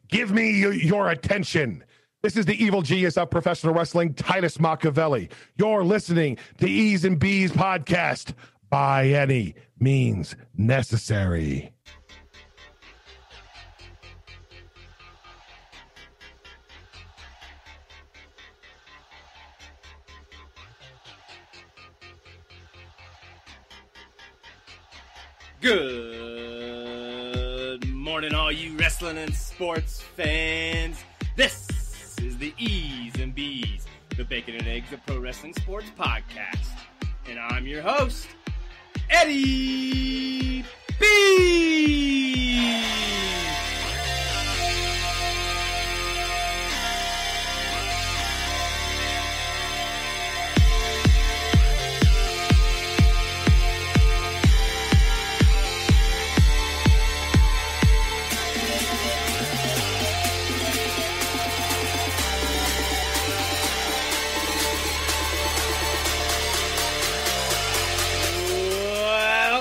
Give me your attention. This is the evil genius of professional wrestling, Titus Machiavelli. You're listening to E's and B's podcast, by any means necessary. Good morning, all you wrestling and sports fans. This is the E's and B's, the Bacon and Eggs of Pro Wrestling Sports Podcast. And I'm your host, Eddie B.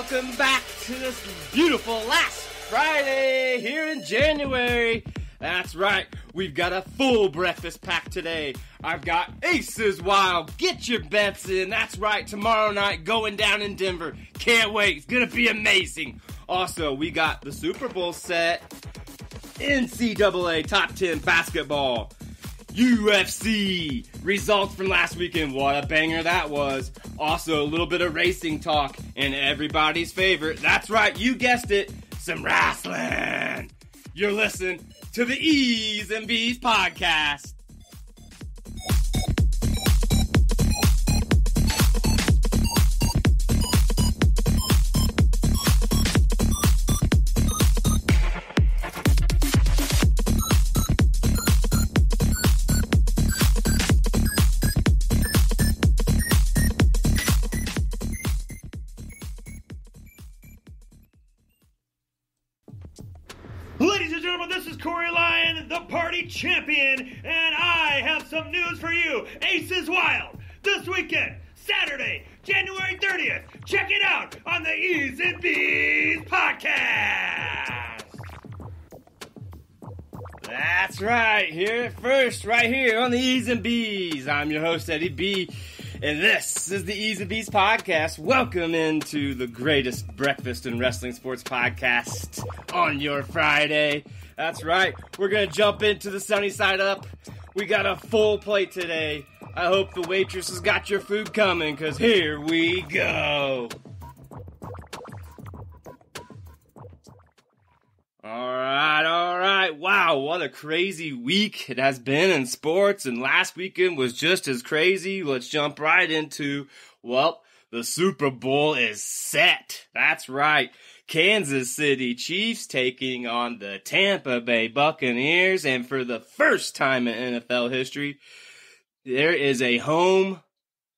Welcome back to this beautiful last Friday here in January. That's right, we've got a full breakfast pack today. I've got Aces Wild, get your bets in. That's right, tomorrow night going down in Denver. Can't wait, it's gonna be amazing. Also, we got the Super Bowl set, NCAA Top 10 basketball, UFC results from last weekend. What a banger that was. Also, a little bit of racing talk and everybody's favorite. That's right, you guessed it, some wrestling. You're listening to the E's and B's podcast. Ladies and gentlemen, this is Corey Lyon, the party champion, and I have some news for you. Aces Wild, this weekend, Saturday, January 30th. Check it out on the E's and B's podcast. That's right, here first, right here on the E's and B's. I'm your host, Eddie B., and this is the E's and B's podcast. Welcome into the greatest breakfast in wrestling sports podcast on your Friday. That's right, we're going to jump into the sunny side up. We got a full plate today. I hope the waitress has got your food coming, because here we go. All right. Wow, what a crazy week it has been in sports, and last weekend was just as crazy. Let's jump right into, well, the Super Bowl is set. That's right. Kansas City Chiefs taking on the Tampa Bay Buccaneers, and for the first time in NFL history, there is a home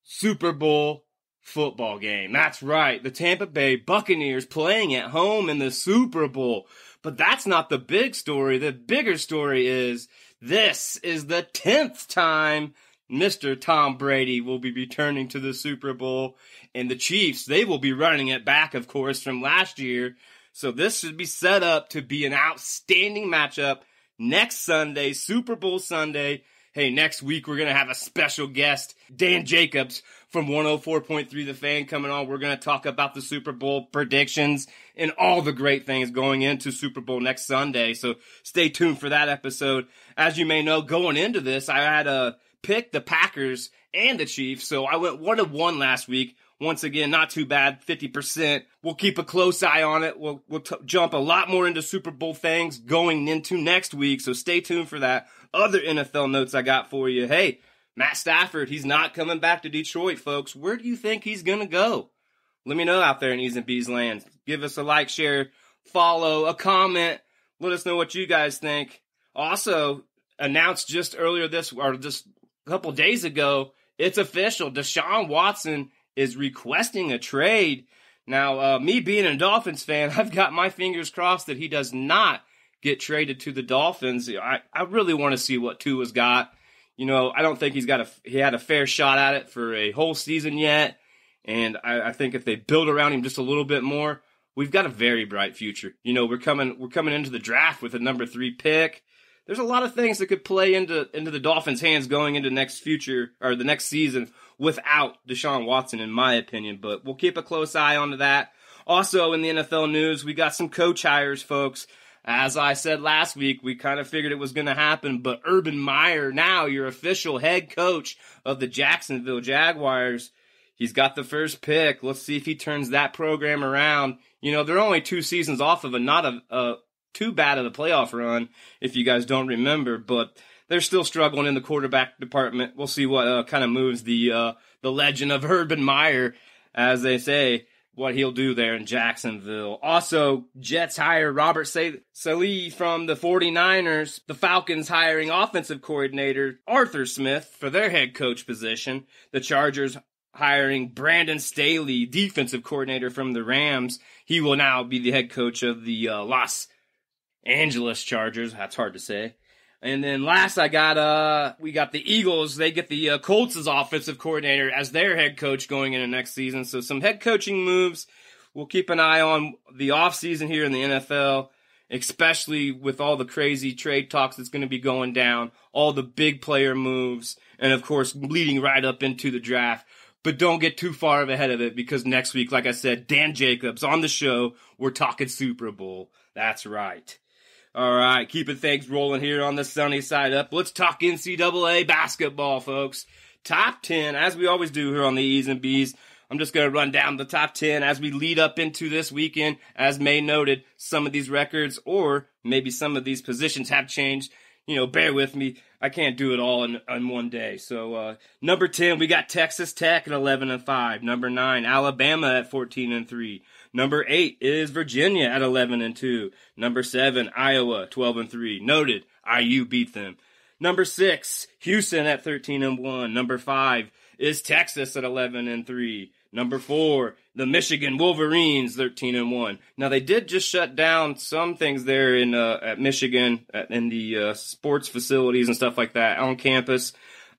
Super Bowl football game. That's right. The Tampa Bay Buccaneers playing at home in the Super Bowl. But that's not the big story. The bigger story is this is the 10th time Mr. Tom Brady will be returning to the Super Bowl. And the Chiefs, they will be running it back, of course, from last year. So this should be set up to be an outstanding matchup next Sunday, Super Bowl Sunday. Hey, next week we're going to have a special guest, Dan Jacobs from 104.3 The Fan coming on. We're going to talk about the Super Bowl predictions and all the great things going into Super Bowl next Sunday. So stay tuned for that episode. As you may know, going into this, I had to pick the Packers and the Chiefs. So I went 1-1 last week. Once again, not too bad, 50%. We'll keep a close eye on it. We'll jump a lot more into Super Bowl things going into next week. So stay tuned for that. Other NFL notes I got for you. Hey, Matt Stafford, he's not coming back to Detroit, folks. Where do you think he's going to go? Let me know out there in E's and B's land. Give us a like, share, follow, a comment. Let us know what you guys think. Also, announced just a couple days ago, it's official. Deshaun Watson is requesting a trade. Now, me being a Dolphins fan, I've got my fingers crossed that he does not get traded to the Dolphins. I really want to see what Tua's got. You know, I don't think he had a fair shot at it for a whole season yet. And I think if they build around him just a little bit more, we've got a very bright future. You know, we're coming into the draft with a number 3 pick. there's a lot of things that could play into the Dolphins' hands going into the next season without Deshaun Watson, in my opinion. But we'll keep a close eye on that. Also, in the NFL news, we got some coach hires, folks. As I said last week, we kind of figured it was going to happen, but Urban Meyer, now your official head coach of the Jacksonville Jaguars, he's got the first pick. Let's see if he turns that program around. You know, they're only 2 seasons off of not too bad of a playoff run, if you guys don't remember, but they're still struggling in the quarterback department. We'll see what kind of moves the legend of Urban Meyer, as they say, what he'll do there in Jacksonville. Also, Jets hire Robert Saleh from the 49ers. The Falcons hiring offensive coordinator Arthur Smith for their head coach position. The Chargers hiring Brandon Staley, defensive coordinator from the Rams. He will now be the head coach of the Los Angeles Chargers. That's hard to say. And then last we got the Eagles. They get the Colts' offensive coordinator as their head coach going into next season. So some head coaching moves. We'll keep an eye on the offseason here in the NFL, especially with all the crazy trade talks that's going to be going down, all the big player moves, and of course leading right up into the draft. But don't get too far ahead of it, because next week, like I said, Dan Jacobs on the show, we're talking Super Bowl. That's right. All right, keeping things rolling here on the sunny side up. Let's talk NCAA basketball, folks. Top 10, as we always do here on the E's and B's. I'm just going to run down the top 10 as we lead up into this weekend. As May noted, some of these records or maybe some of these positions have changed. You know, bear with me. I can't do it all in one day. So, number 10, we got Texas Tech at 11-5. Number 9, Alabama at 14-3. Number 8 is Virginia at 11-2. Number 7, Iowa, 12-3. Noted, IU beat them. Number 6, Houston at 13-1. Number 5 is Texas at 11-3. Number 4, the Michigan Wolverines, 13-1. Now, they did just shut down some things there in at Michigan, in the sports facilities and stuff like that on campus.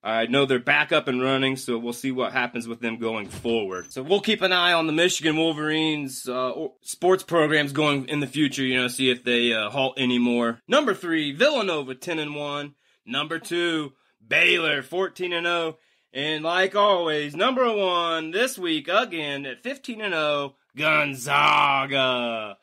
I know they're back up and running, so we'll see what happens with them going forward. So we'll keep an eye on the Michigan Wolverines sports programs going in the future, you know, see if they halt anymore. Number 3, Villanova, 10-1. Number 2, Baylor, 14-0. And like always, number 1 this week again at 15-0, Gonzaga.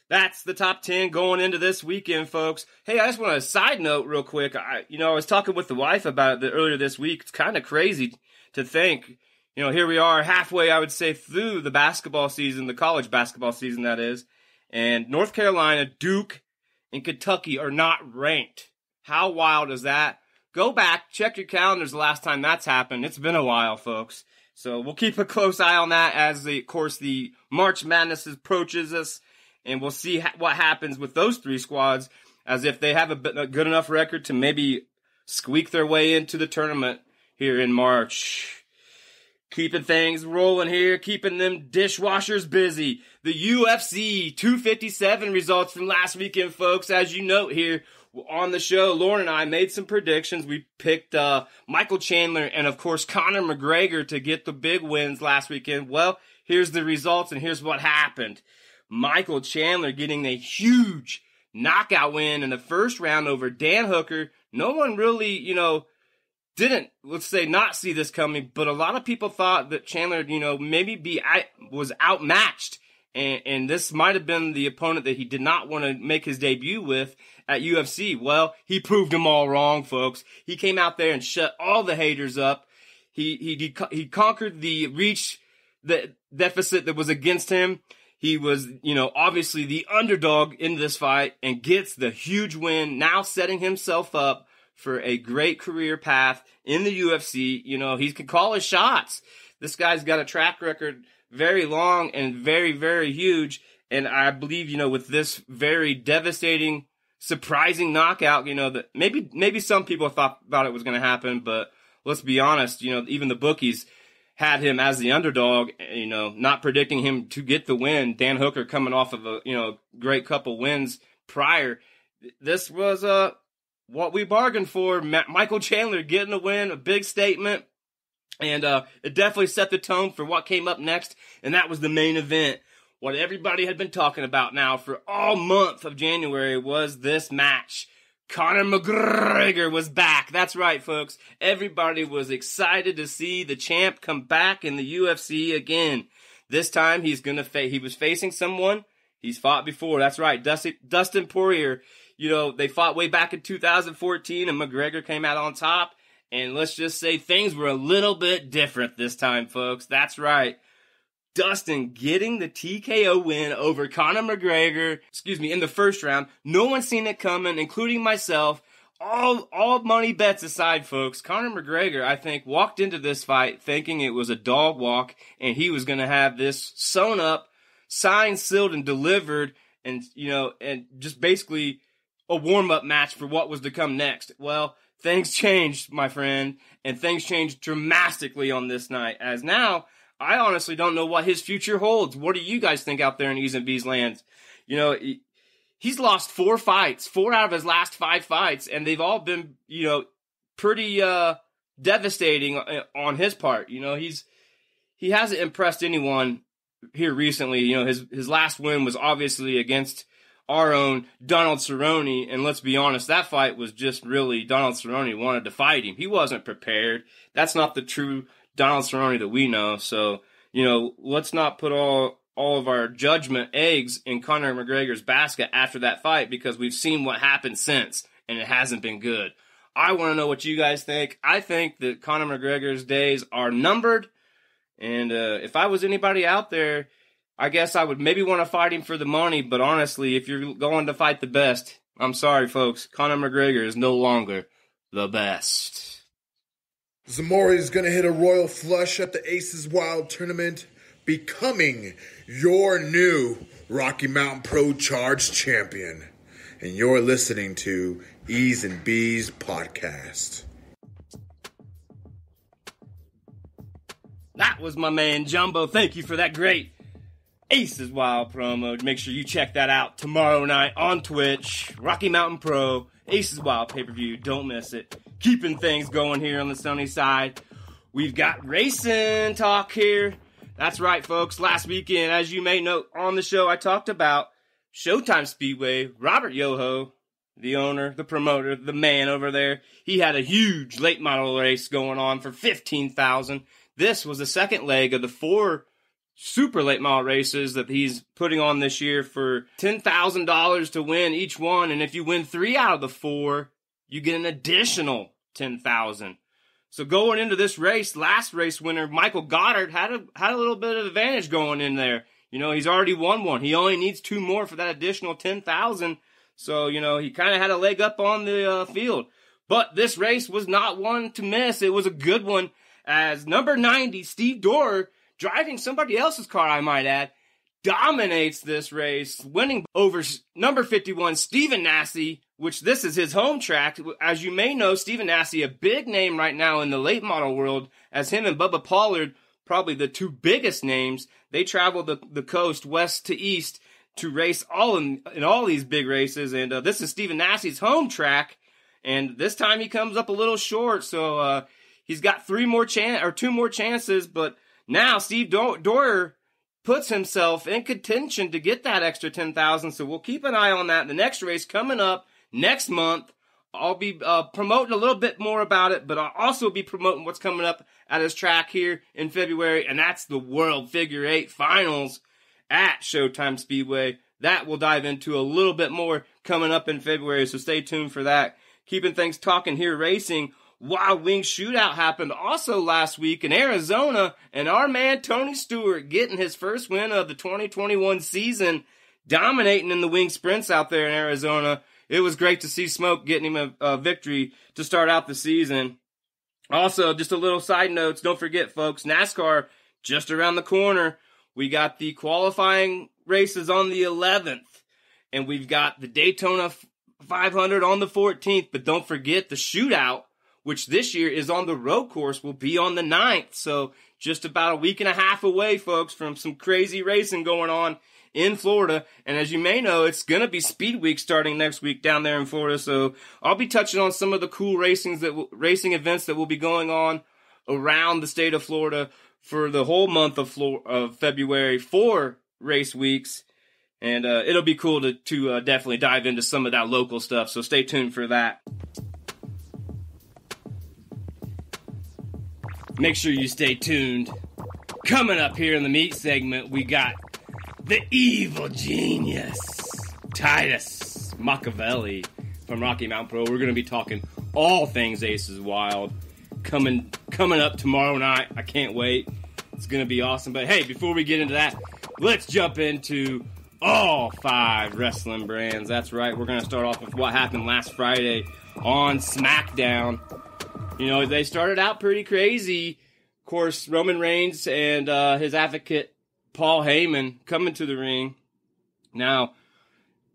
That's the top 10 going into this weekend, folks. Hey, I just want to side note real quick. I was talking with the wife about it earlier this week. It's kind of crazy to think, you know, here we are halfway, I would say, through the basketball season, the college basketball season, that is. And North Carolina, Duke, and Kentucky are not ranked. How wild is that? Go back, check your calendars the last time that's happened. It's been a while, folks. So we'll keep a close eye on that as, of course, the March Madness approaches us. And we'll see what happens with those 3 squads, as if they have a good enough record to maybe squeak their way into the tournament here in March. Keeping things rolling here, keeping them dishwashers busy. The UFC 257 results from last weekend, folks. As you note here on the show, Lauren and I made some predictions. We picked Michael Chandler and, of course, Conor McGregor to get the big wins last weekend. Well, here's the results, and here's what happened. Michael Chandler getting a huge knockout win in the first round over Dan Hooker. No one really, didn't, let's say, not see this coming, but a lot of people thought that Chandler, maybe was outmatched. And this might have been the opponent that he did not want to make his debut with at UFC. Well, he proved them all wrong, folks. He came out there and shut all the haters up. He conquered the reach, the deficit that was against him. He was, obviously the underdog in this fight and gets the huge win, now setting himself up for a great career path in the UFC. He can call his shots. This guy's got a track record very long and very, very huge. And I believe, with this very devastating, surprising knockout, that maybe some people thought it was going to happen, but let's be honest, even the bookies had him as the underdog, not predicting him to get the win. Dan Hooker coming off of a, great couple wins prior. This was what we bargained for. Michael Chandler getting a win, a big statement. And it definitely set the tone for what came up next, and that was the main event. What everybody had been talking about now for all month of January was this match. Conor McGregor was back. That's right, folks. Everybody was excited to see the champ come back in the UFC again. This time he was facing someone he's fought before. That's right, Dustin Poirier. You know, they fought way back in 2014 and McGregor came out on top. And let's just say things were a little bit different this time, folks. That's right. Dustin getting the TKO win over Conor McGregor, in the first round. No one's seen it coming, including myself. All money bets aside, folks, Conor McGregor, I think, walked into this fight thinking it was a dog walk and he was going to have this sewn up, signed, sealed, and delivered, and, you know, and just basically a warm-up match for what was to come next. Well, things changed, my friend, and things changed dramatically on this night, as now I honestly don't know what his future holds. What do you guys think out there in E's and B's land? You know, he's lost 4 fights, 4 out of his last 5 fights, and they've all been, you know, pretty devastating on his part. You know, he hasn't impressed anyone here recently. You know, his last win was obviously against our own Donald Cerrone, and let's be honest, that fight was just really Donald Cerrone wanted to fight him. He wasn't prepared. That's not the true Donald Cerrone that we know. So, you know, let's not put all of our judgment eggs in Conor McGregor's basket after that fight, because we've seen what happened since, and it hasn't been good. I want to know what you guys think. I think that Conor McGregor's days are numbered, and if I was anybody out there, I guess I would maybe want to fight him for the money, but honestly, if you're going to fight the best, I'm sorry, folks, Conor McGregor is no longer the best. Zamora is going to hit a royal flush at the Aces Wild tournament, becoming your new Rocky Mountain Pro Charge champion. And you're listening to E's and B's podcast. That was my man Jumbo. Thank you for that great Aces Wild promo. Make sure you check that out tomorrow night on Twitch. Rocky Mountain Pro, Aces Wild pay-per-view. Don't miss it. Keeping things going here on the sunny side. We've got racing talk here. That's right, folks. Last weekend, as you may know, on the show, I talked about Showtime Speedway. Robert Yoho, the owner, the promoter, the man over there, he had a huge late model race going on for $15,000. This was the second leg of the 4 super late model races that he's putting on this year for $10,000 to win each one. And if you win 3 out of the 4, you get an additional $10,000. So going into this race, last race winner, Michael Goddard, had a little bit of advantage going in there. You know, he's already won one. He only needs 2 more for that additional $10,000. So, you know, he kind of had a leg up on the field. But this race was not one to miss. It was a good one, as number 90, Steve Dorr, driving somebody else's car, I might add, dominates this race, winning over number 51, Stephen Nasse, which this is his home track. As you may know, Stephen Nasse, a big name right now in the late model world, as him and Bubba Pollard, probably the 2 biggest names. They travel the coast west to east to race in all these big races, and this is Stephen Nasse's home track, and this time he comes up a little short, so he's got 2 more chances, but now Steve Dorr puts himself in contention to get that extra $10,000, so we'll keep an eye on that. The next race coming up next month, I'll be promoting a little bit more about it, but I'll also be promoting what's coming up at his track here in February, and that's the World Figure 8 Finals at Showtime Speedway. That we'll dive into a little bit more coming up in February, so stay tuned for that. Keeping things talking here, racing. Wild Wing Shootout happened also last week in Arizona, and our man Tony Stewart getting his first win of the 2021 season, dominating in the wing sprints out there in Arizona. It was great to see Smoke getting him a victory to start out the season. Also, just a little side notes, don't forget, folks, NASCAR just around the corner. We got the qualifying races on the 11th, and we've got the Daytona 500 on the 14th, but don't forget the shootout, which this year is on the road course, will be on the 9th. So just about a week and a half away, folks, from some crazy racing going on in Florida. And as you may know, it's going to be Speed Week starting next week down there in Florida. So I'll be touching on some of the cool racing events that will be going on around the state of Florida for the whole month of February, 4 race weeks. And it'll be cool to definitely dive into some of that local stuff, so stay tuned for that. Make sure you stay tuned. Coming up here in the meat segment, we got the evil genius, Titus Machiavelli from Rocky Mountain Pro. We're going to be talking all things Aces Wild. Coming up tomorrow night. I can't wait. It's going to be awesome. But hey, before we get into that, let's jump into all 5 wrestling brands. That's right. We're going to start off with what happened last Friday on SmackDown. You know, they started out pretty crazy. Of course, Roman Reigns and his advocate, Paul Heyman, coming to the ring. Now,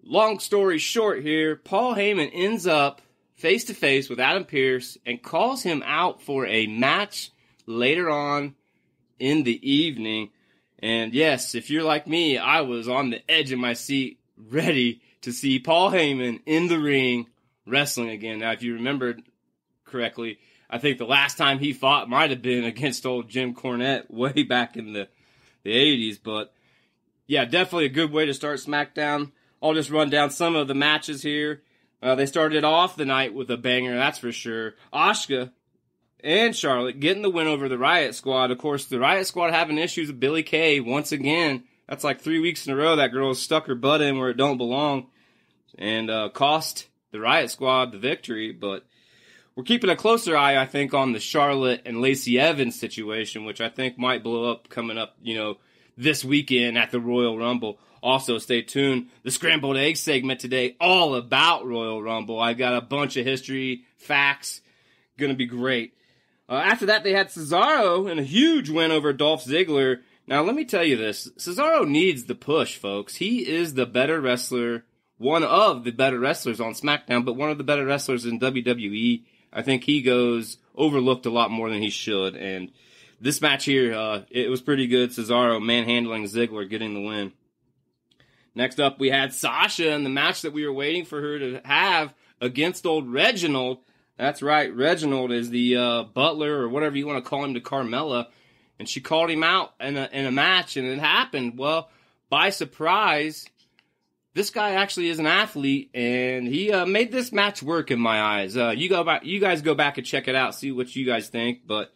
long story short here, Paul Heyman ends up face-to-face with Adam Pearce and calls him out for a match later on in the evening. And yes, if you're like me, I was on the edge of my seat, ready to see Paul Heyman in the ring wrestling again. Now, if you remember correctly, I think the last time he fought might have been against old Jim Cornette way back in the 80s. But yeah, definitely a good way to start SmackDown. I'll just run down some of the matches here. They started off the night with a banger, that's for sure. Asuka and Charlotte getting the win over the Riot Squad. Of course, the Riot Squad having issues with Billie Kay once again. That's like 3 weeks in a row that girl stuck her butt in where it don't belong and cost the Riot Squad the victory. But we're keeping a closer eye, I think, on the Charlotte and Lacey Evans situation, which I think might blow up coming up, this weekend at the Royal Rumble. Also, stay tuned. The Scrambled Egg segment today, all about Royal Rumble. I got a bunch of history, facts. Going to be great. After that, they had Cesaro in a huge win over Dolph Ziggler. Now, let me tell you this. Cesaro needs the push, folks. He is the better wrestler, one of the better wrestlers on SmackDown, but one of the better wrestlers in WWE. I think he goes overlooked a lot more than he should. And this match here, it was pretty good. Cesaro manhandling Ziggler, getting the win. Next up, we had Sasha in the match that we were waiting for her to have against old Reginald. That's right, Reginald is the butler or whatever you want to call him to Carmella. And she called him out in a match, and it happened. Well, by surprise, this guy actually is an athlete, and he made this match work in my eyes. You guys go back and check it out, see what you guys think. But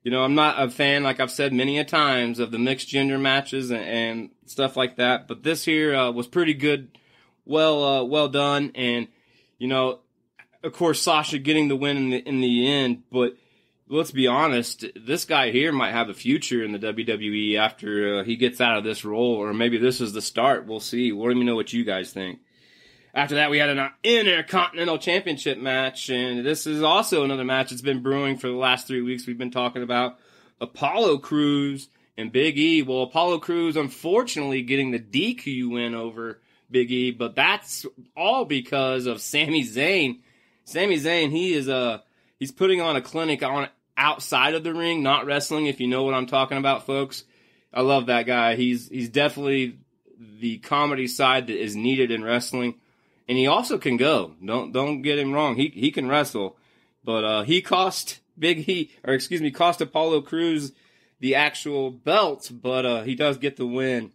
I'm not a fan, like I've said many a times, of the mixed gender matches and stuff like that. But this here was pretty good, well done, and of course Sasha getting the win in the end. But let's be honest, this guy here might have a future in the WWE after he gets out of this role, or maybe this is the start. We'll see. Let me know what you guys think. After that, we had an Intercontinental Championship match, and this is also another match that's been brewing for the last 3 weeks. We've been talking about Apollo Crews and Big E. Well, Apollo Crews, unfortunately, getting the DQ win over Big E, but that's all because of Sami Zayn. Sami Zayn, he's putting on a clinic on outside of the ring, not wrestling, if you know what I'm talking about, folks. I love that guy. He's definitely the comedy side that is needed in wrestling. And he also can go. Don't get him wrong. He can wrestle. But he cost Apollo Crews the actual belt, but he does get the win.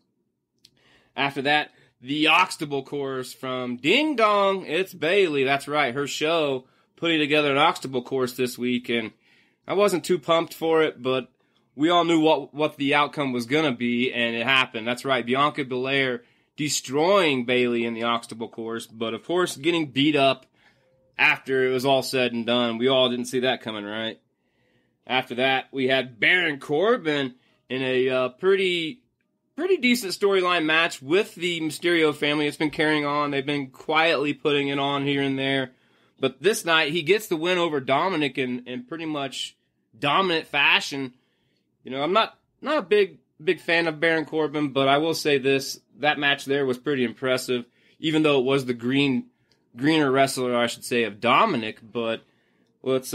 After that, the Oxtable course from Ding Dong. It's Bayley. That's right. Her show putting together an Oxtable course this week, and I wasn't too pumped for it, but we all knew what the outcome was going to be, and it happened. That's right. Bianca Belair destroying Bayley in the Oxtable course, but of course getting beat up after it was all said and done. We all didn't see that coming, right? After that, we had Baron Corbin in a pretty decent storyline match with the Mysterio family. It's been carrying on. They've been quietly putting it on here and there. But this night, he gets the win over Dominic in pretty much dominant fashion. I'm not a big fan of Baron Corbin, but I will say this. That match there was pretty impressive, even though it was the greener wrestler, I should say, of Dominic. But let's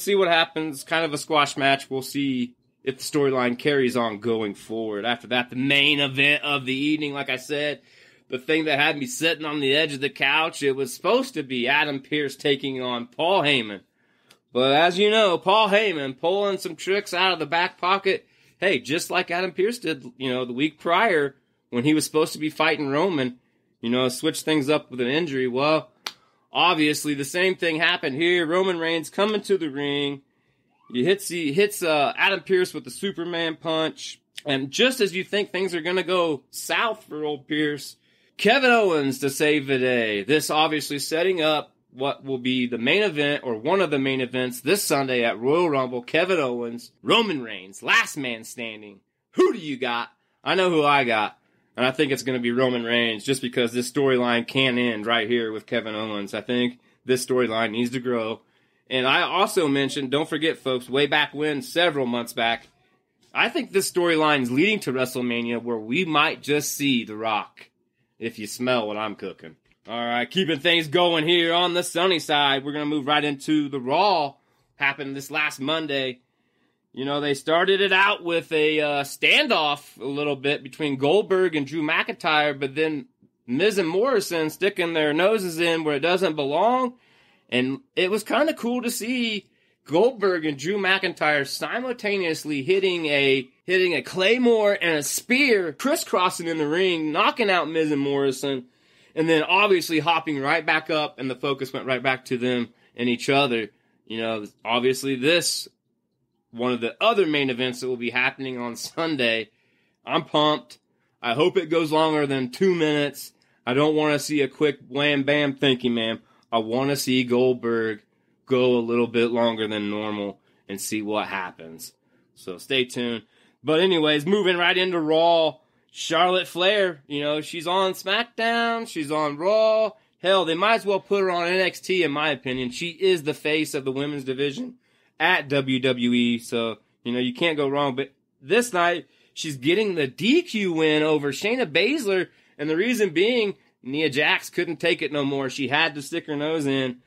see what happens. Kind of a squash match. We'll see if the storyline carries on going forward. After that, the main event of the evening, like I said, the thing that had me sitting on the edge of the couch, it was supposed to be Adam Pearce taking on Paul Heyman. But as you know, Paul Heyman pulling some tricks out of the back pocket. Hey, just like Adam Pearce did, the week prior when he was supposed to be fighting Roman, switch things up with an injury. Well, obviously the same thing happened here. Roman Reigns coming to the ring. He hits Adam Pearce with the Superman punch. And just as you think things are going to go south for old Pearce, Kevin Owens to save the day. This obviously setting up what will be the main event, or one of the main events this Sunday at Royal Rumble. Kevin Owens, Roman Reigns, last man standing. Who do you got? I know who I got. And I think it's going to be Roman Reigns, just because this storyline can end right here with Kevin Owens. I think this storyline needs to grow. And I also mentioned, don't forget, folks, way back when, several months back, I think this storyline is leading to WrestleMania, where we might just see The Rock, if you smell what I'm cooking. All right, keeping things going here on the sunny side, we're going to move right into the Raw. Happened this last Monday. They started it out with a standoff a little bit between Goldberg and Drew McIntyre, but then Miz and Morrison sticking their noses in where it doesn't belong. And it was kind of cool to see Goldberg and Drew McIntyre simultaneously hitting a Claymore and a spear, crisscrossing in the ring, knocking out Miz and Morrison, and then obviously hopping right back up, and the focus went right back to them and each other. Obviously this, one of the other main events that will be happening on Sunday. I'm pumped. I hope it goes longer than 2 minutes. I don't want to see a quick wham bam thank you, ma'am. I want to see Goldberg go a little bit longer than normal and see what happens. So stay tuned. But anyways, moving right into Raw, Charlotte Flair, she's on SmackDown, she's on Raw. Hell, they might as well put her on NXT, in my opinion. She is the face of the women's division at WWE, so, you can't go wrong. But this night, she's getting the DQ win over Shayna Baszler, and the reason being, Nia Jax couldn't take it no more. She had to stick her nose in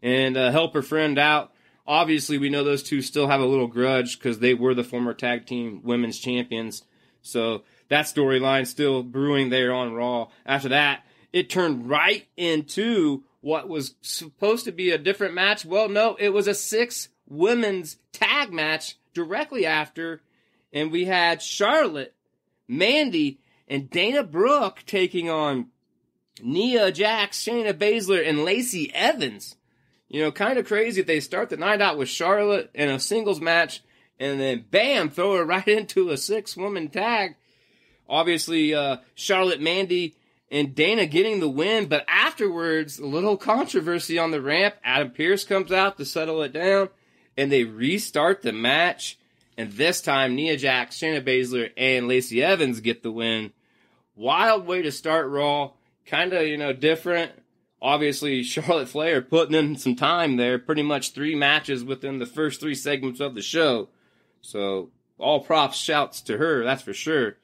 and help her friend out. Obviously, we know those two still have a little grudge because they were the former tag team women's champions. So that storyline still brewing there on Raw. After that, it turned right into what was supposed to be a different match. Well, no, it was a 6 women's tag match directly after. And we had Charlotte, Mandy, and Dana Brooke taking on Nia Jax, Shayna Baszler, and Lacey Evans. Kind of crazy. They start the night out with Charlotte in a singles match, and then bam, throw her right into a 6-woman tag. Obviously, Charlotte, Mandy, and Dana getting the win, but afterwards, a little controversy on the ramp. Adam Pearce comes out to settle it down, and they restart the match. And this time, Nia Jax, Shayna Baszler, and Lacey Evans get the win. Wild way to start Raw. Kind of, different. Obviously, Charlotte Flair putting in some time there. Pretty much 3 matches within the first 3 segments of the show. So, all props, shouts to her, that's for sure.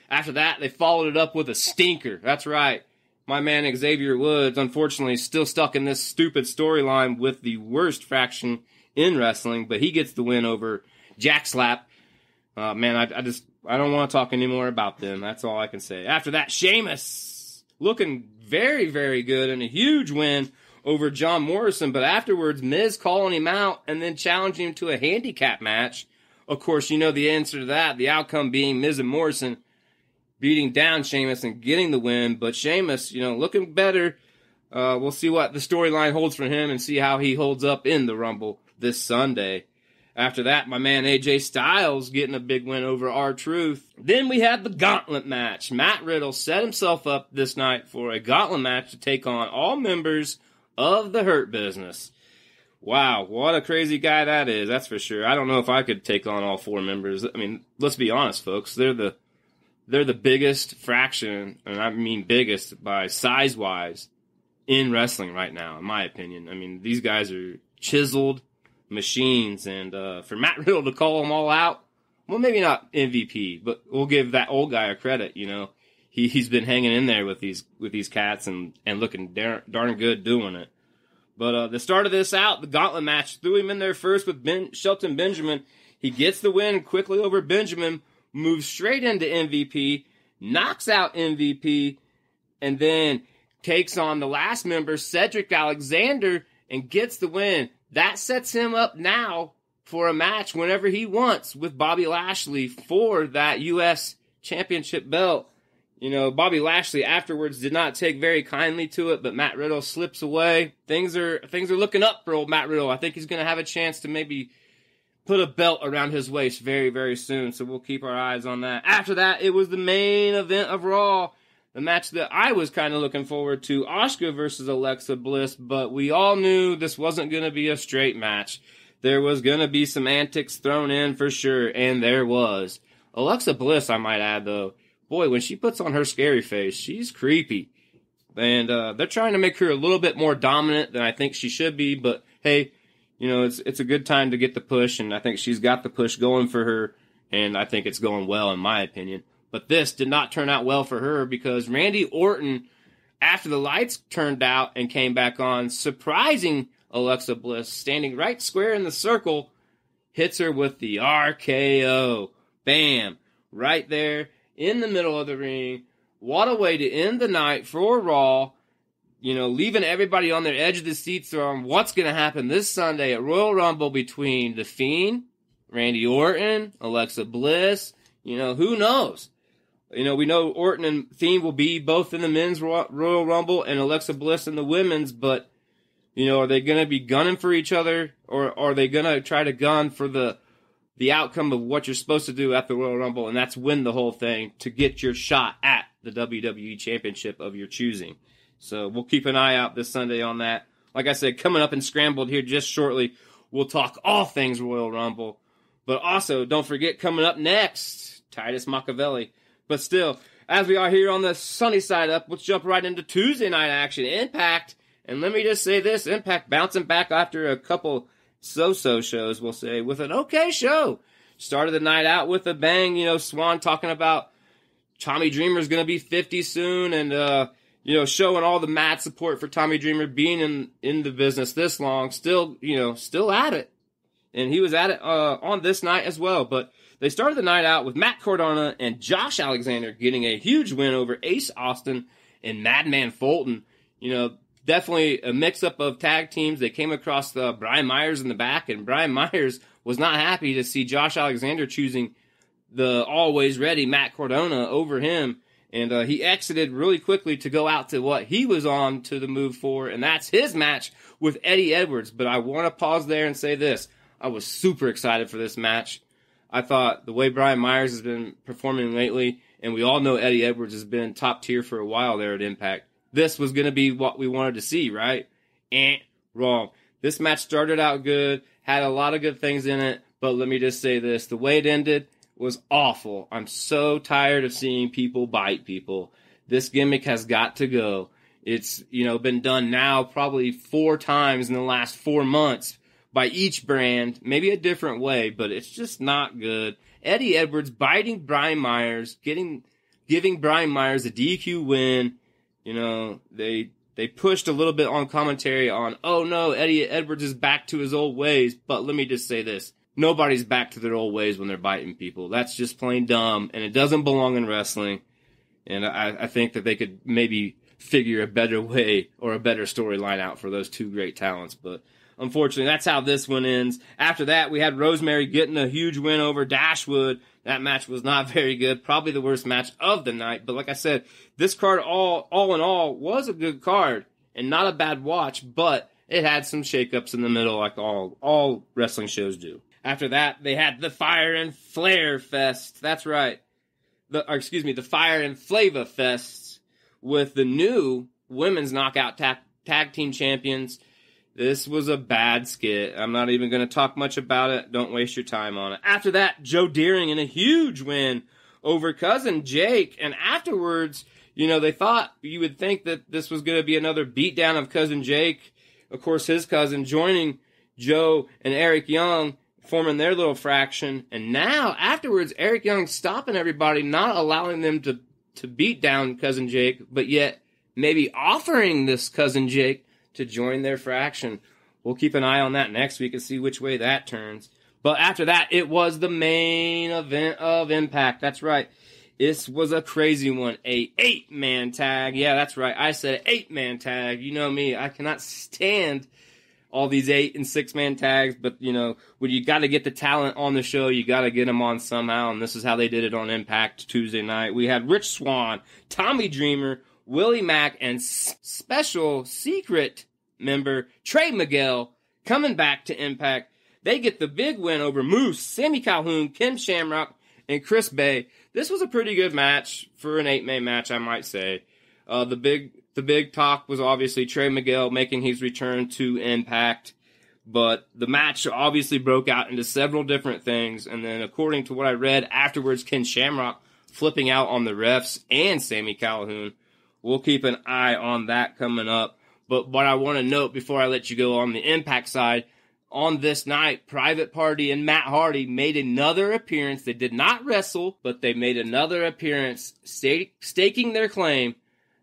After that, they followed it up with a stinker. That's right. My man Xavier Woods, unfortunately, is still stuck in this stupid storyline with the worst faction in wrestling. But he gets the win over Jack Slap. I don't want to talk anymore about them. That's all I can say. After that, Sheamus looking very, very good and a huge win over John Morrison. But afterwards, Miz calling him out and then challenging him to a handicap match. Of course, the answer to that. The outcome being Miz and Morrison beating down Sheamus and getting the win. But Sheamus, looking better. We'll see what the storyline holds for him and see how he holds up in the Rumble this Sunday. After that, my man AJ Styles getting a big win over R-Truth. Then we had the gauntlet match. Matt Riddle set himself up this night for a gauntlet match to take on all members of the Hurt Business. Wow, what a crazy guy that is, that's for sure. I don't know if I could take on all 4 members. I mean, let's be honest, folks. They're the biggest fraction, and I mean biggest by size-wise, in wrestling right now, in my opinion. I mean, these guys are chiseled machines, and for Matt Riddle to call them all out, well, maybe not MVP, but we'll give that old guy a credit. He's been hanging in there with these cats and looking darn good doing it. But the start of this out, the gauntlet match, threw him in there first with Shelton Benjamin. He gets the win quickly over Benjamin, moves straight into MVP, knocks out MVP, and then takes on the last member, Cedric Alexander, and gets the win. That sets him up now for a match whenever he wants with Bobby Lashley for that U.S. Championship belt. Bobby Lashley afterwards did not take very kindly to it, but Matt Riddle slips away. Things are looking up for old Matt Riddle. I think he's going to have a chance to maybe put a belt around his waist very, very soon, so we'll keep our eyes on that. After that, it was the main event of Raw, the match that I was kind of looking forward to, Asuka versus Alexa Bliss, but we all knew this wasn't going to be a straight match. There was going to be some antics thrown in for sure, and there was. Alexa Bliss, I might add, though, boy, when she puts on her scary face, she's creepy. And they're trying to make her a little bit more dominant than I think she should be, but hey, it's a good time to get the push, and I think she's got the push going for her, and I think it's going well in my opinion. But this did not turn out well for her because Randy Orton, after the lights turned out and came back on, surprising Alexa Bliss, standing right square in the circle, hits her with the RKO. Bam! Right there in the middle of the ring. What a way to end the night for Raw. Leaving everybody on their edge of the seats on what's going to happen this Sunday at Royal Rumble between The Fiend, Randy Orton, Alexa Bliss. Who knows? We know Orton and Fiend will be both in the men's Royal Rumble and Alexa Bliss in the women's, but, are they going to be gunning for each other, or are they going to try to gun for the outcome of what you're supposed to do at the Royal Rumble, and that's win the whole thing to get your shot at the WWE Championship of your choosing. So we'll keep an eye out this Sunday on that. Like I said, coming up and Scrambled here just shortly, we'll talk all things Royal Rumble. But also, don't forget, coming up next, Titus Machiavelli. But still, as we are here on the sunny side up, let's jump right into Tuesday night action. Impact. And let me just say this, Impact bouncing back after a couple so-so shows, we'll say, with an okay show. Started the night out with a bang, Swan talking about Tommy Dreamer's going to be 50 soon, and, showing all the mad support for Tommy Dreamer being in the business this long, still at it. And he was at it on this night as well. But they started the night out with Matt Cardona and Josh Alexander getting a huge win over Ace Austin and Madman Fulton. Definitely a mix-up of tag teams. They came across Brian Myers in the back, and Brian Myers was not happy to see Josh Alexander choosing the always ready Matt Cardona over him. And he exited really quickly to go out to what he was on to the move for, and that's his match with Eddie Edwards. But I want to pause there and say this. I was super excited for this match. I thought the way Brian Myers has been performing lately, and we all know Eddie Edwards has been top tier for a while there at Impact, this was going to be what we wanted to see, right? Wrong. This match started out good, had a lot of good things in it, but let me just say this. The way it ended was awful. I'm so tired of seeing people bite people. This gimmick has got to go. It's, been done now probably 4 times in the last 4 months by each brand, maybe a different way, but it's just not good. Eddie Edwards biting Brian Myers, giving Brian Myers a DQ win. They pushed a little bit on commentary on, oh no, Eddie Edwards is back to his old ways, but let me just say this. Nobody's back to their old ways when they're biting people. That's just plain dumb, and it doesn't belong in wrestling. And I think that they could maybe figure a better way or a better storyline out for those two great talents. But unfortunately, that's how this one ends. After that, we had Rosemary getting a huge win over Dashwood. That match was not very good. Probably the worst match of the night. But like I said, this card all in all was a good card and not a bad watch, but it had some shakeups in the middle like all wrestling shows do. After that, they had the Fire and Flair Fest. That's right. The Fire and Flava Fest with the new Women's Knockout Tag Team Champions. This was a bad skit. I'm not even going to talk much about it. Don't waste your time on it. After that, Joe Deering in a huge win over Cousin Jake. And afterwards, they thought you would think that this was going to be another beatdown of Cousin Jake. Of course, his cousin joining Joe and Eric Young, forming their little fraction. And now, afterwards, Eric Young stopping everybody, not allowing them to beat down Cousin Jake, but yet maybe offering this Cousin Jake to join their fraction. We'll keep an eye on that next week and see which way that turns. But after that, it was the main event of Impact. That's right. This was a crazy one. A 8-man tag. Yeah, that's right. I said 8-man tag. You know me. I cannot stand all these 8 and 6-man tags, but, when you got to get the talent on the show, you got to get them on somehow, and this is how they did it on Impact Tuesday night. We had Rich Swann, Tommy Dreamer, Willie Mack, and special secret member Trey Miguel coming back to Impact. They get the big win over Moose, Sami Calhoun, Ken Shamrock, and Chris Bay. This was a pretty good match for an 8-man match, I might say. The big talk was obviously Trey Miguel making his return to Impact, but the match obviously broke out into several different things, and then according to what I read afterwards, Ken Shamrock flipping out on the refs and Sami Calhoun. We'll keep an eye on that coming up. But what I want to note before I let you go on the Impact side, on this night, Private Party and Matt Hardy made another appearance. They did not wrestle, but they made another appearance, staking their claim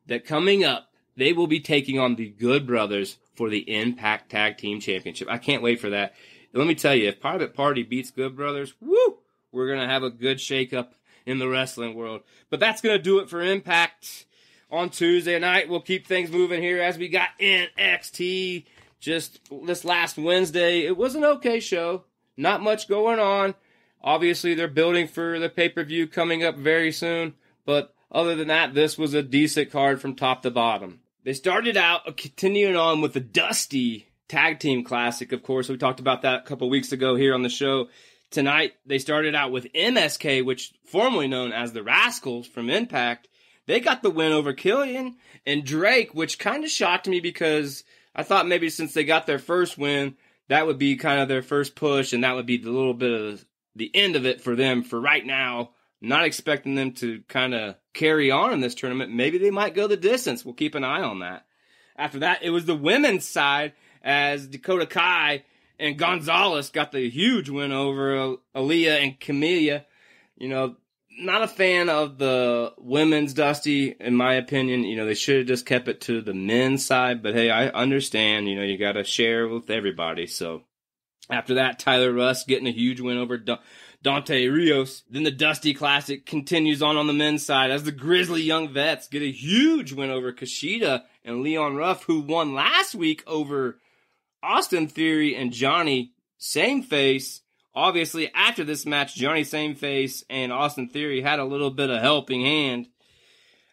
that coming up, they will be taking on the Good Brothers for the Impact Tag Team Championship. I can't wait for that. Let me tell you, if Private Party beats Good Brothers, woo, we're going to have a good shakeup in the wrestling world. But that's going to do it for Impact on Tuesday night. We'll keep things moving here as we got NXT just this last Wednesday. It was an okay show. Not much going on. Obviously, they're building for the pay-per-view coming up very soon. But other than that, this was a decent card from top to bottom. They started out continuing on with the Dusty Tag Team Classic. Of course, we talked about that a couple weeks ago here on the show. Tonight, they started out with MSK, which formerly known as the Rascals from Impact. They got the win over Killian and Drake, which kind of shocked me because I thought maybe since they got their first win, that would be kind of their first push, and that would be the little bit of the end of it for them for right now. Not expecting them to kind of carry on in this tournament. Maybe they might go the distance. We'll keep an eye on that. After that, it was the women's side as Dakota Kai and Gonzalez got the huge win over Aaliyah and Camellia. Not a fan of the women's Dusty, in my opinion. They should have just kept it to the men's side. But, hey, I understand. You got to share with everybody. So, after that, Tyler Russ getting a huge win over Dante Rios. Then the Dusty Classic continues on the men's side as the Grizzly Young Vets get a huge win over Kushida and Leon Ruff, who won last week over Austin Theory and Johnny Sameface. Obviously, after this match, Johnny Sameface and Austin Theory had a little bit of helping hand.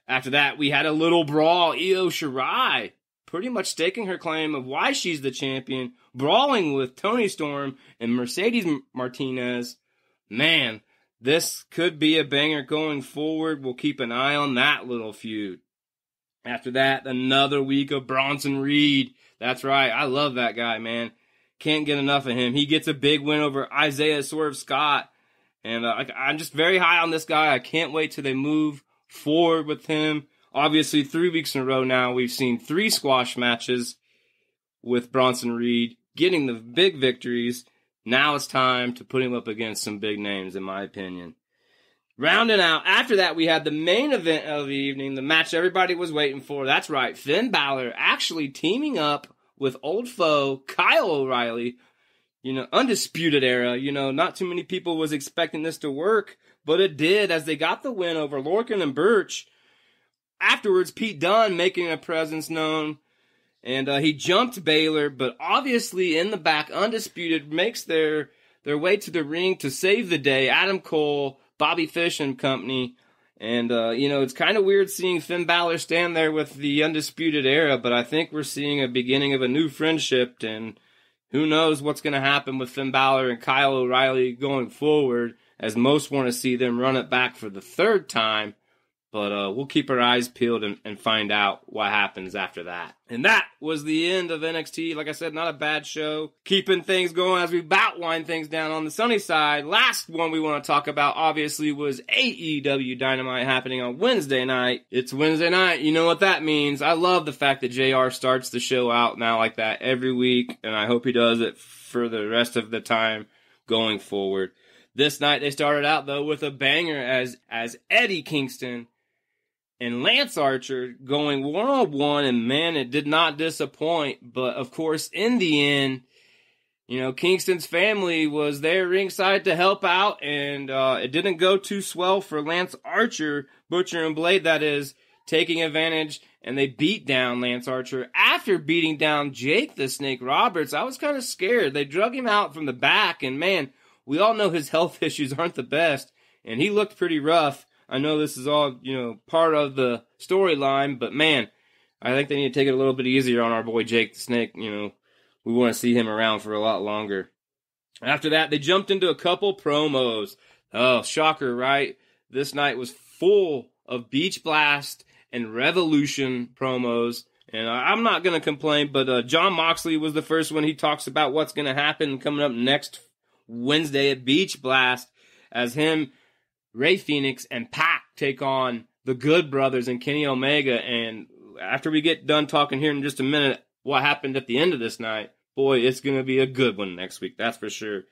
After that, we had a little brawl. Io Shirai pretty much staking her claim of why she's the champion, brawling with Toni Storm and Mercedes Martinez. Man, this could be a banger going forward. We'll keep an eye on that little feud. After that, another week of Bronson Reed. That's right, I love that guy, man. Can't get enough of him. He gets a big win over Isaiah Swerve Scott. And I'm just very high on this guy. I can't wait till they move forward with him. Obviously, 3 weeks in a row now, we've seen 3 squash matches with Bronson Reed getting the big victories. Now it's time to put him up against some big names, in my opinion. Rounding out, after that, we had the main event of the evening, the match everybody was waiting for. That's right, Finn Balor actually teaming up with old foe Kyle O'Reilly, Undisputed Era. Not too many people was expecting this to work, but it did as they got the win over Lorcan and Birch. Afterwards, Pete Dunne making a presence known, and he jumped Baylor, but obviously in the back, Undisputed makes their way to the ring to save the day. Adam Cole, Bobby Fish and company. And, it's kind of weird seeing Finn Balor stand there with the Undisputed Era, but I think we're seeing a beginning of a new friendship, and who knows what's going to happen with Finn Balor and Kyle O'Reilly going forward, as most want to see them run it back for the 3rd time. But we'll keep our eyes peeled and find out what happens after that. And that was the end of NXT. Like I said, not a bad show. Keeping things going as we about wind things down on the sunny side. Last one we want to talk about, obviously, was AEW Dynamite happening on Wednesday night. It's Wednesday night. You know what that means. I love the fact that JR starts the show out now like that every week. And I hope he does it for the rest of the time going forward. This night they started out, though, with a banger as Eddie Kingston and Lance Archer going one-on-one, and man, it did not disappoint. But, of course, in the end, Kingston's family was there ringside to help out, and it didn't go too swell for Lance Archer, Butcher and Blade, that is, taking advantage and they beat down Lance Archer. After beating down Jake the Snake Roberts, I was kind of scared. They drug him out from the back, and man, we all know his health issues aren't the best, and he looked pretty rough. I know this is all, part of the storyline, but man, I think they need to take it a little bit easier on our boy Jake the Snake. We want to see him around for a lot longer. After that, they jumped into a couple promos. Oh, shocker, right? This night was full of Beach Blast and Revolution promos. And I'm not going to complain, but Jon Moxley was the first one. He talks about what's going to happen coming up next Wednesday at Beach Blast as him, Rey Fenix, and Pac take on the Good Brothers and Kenny Omega. And after we get done talking here in just a minute, what happened at the end of this night, boy, it's going to be a good one next week, that's for sure.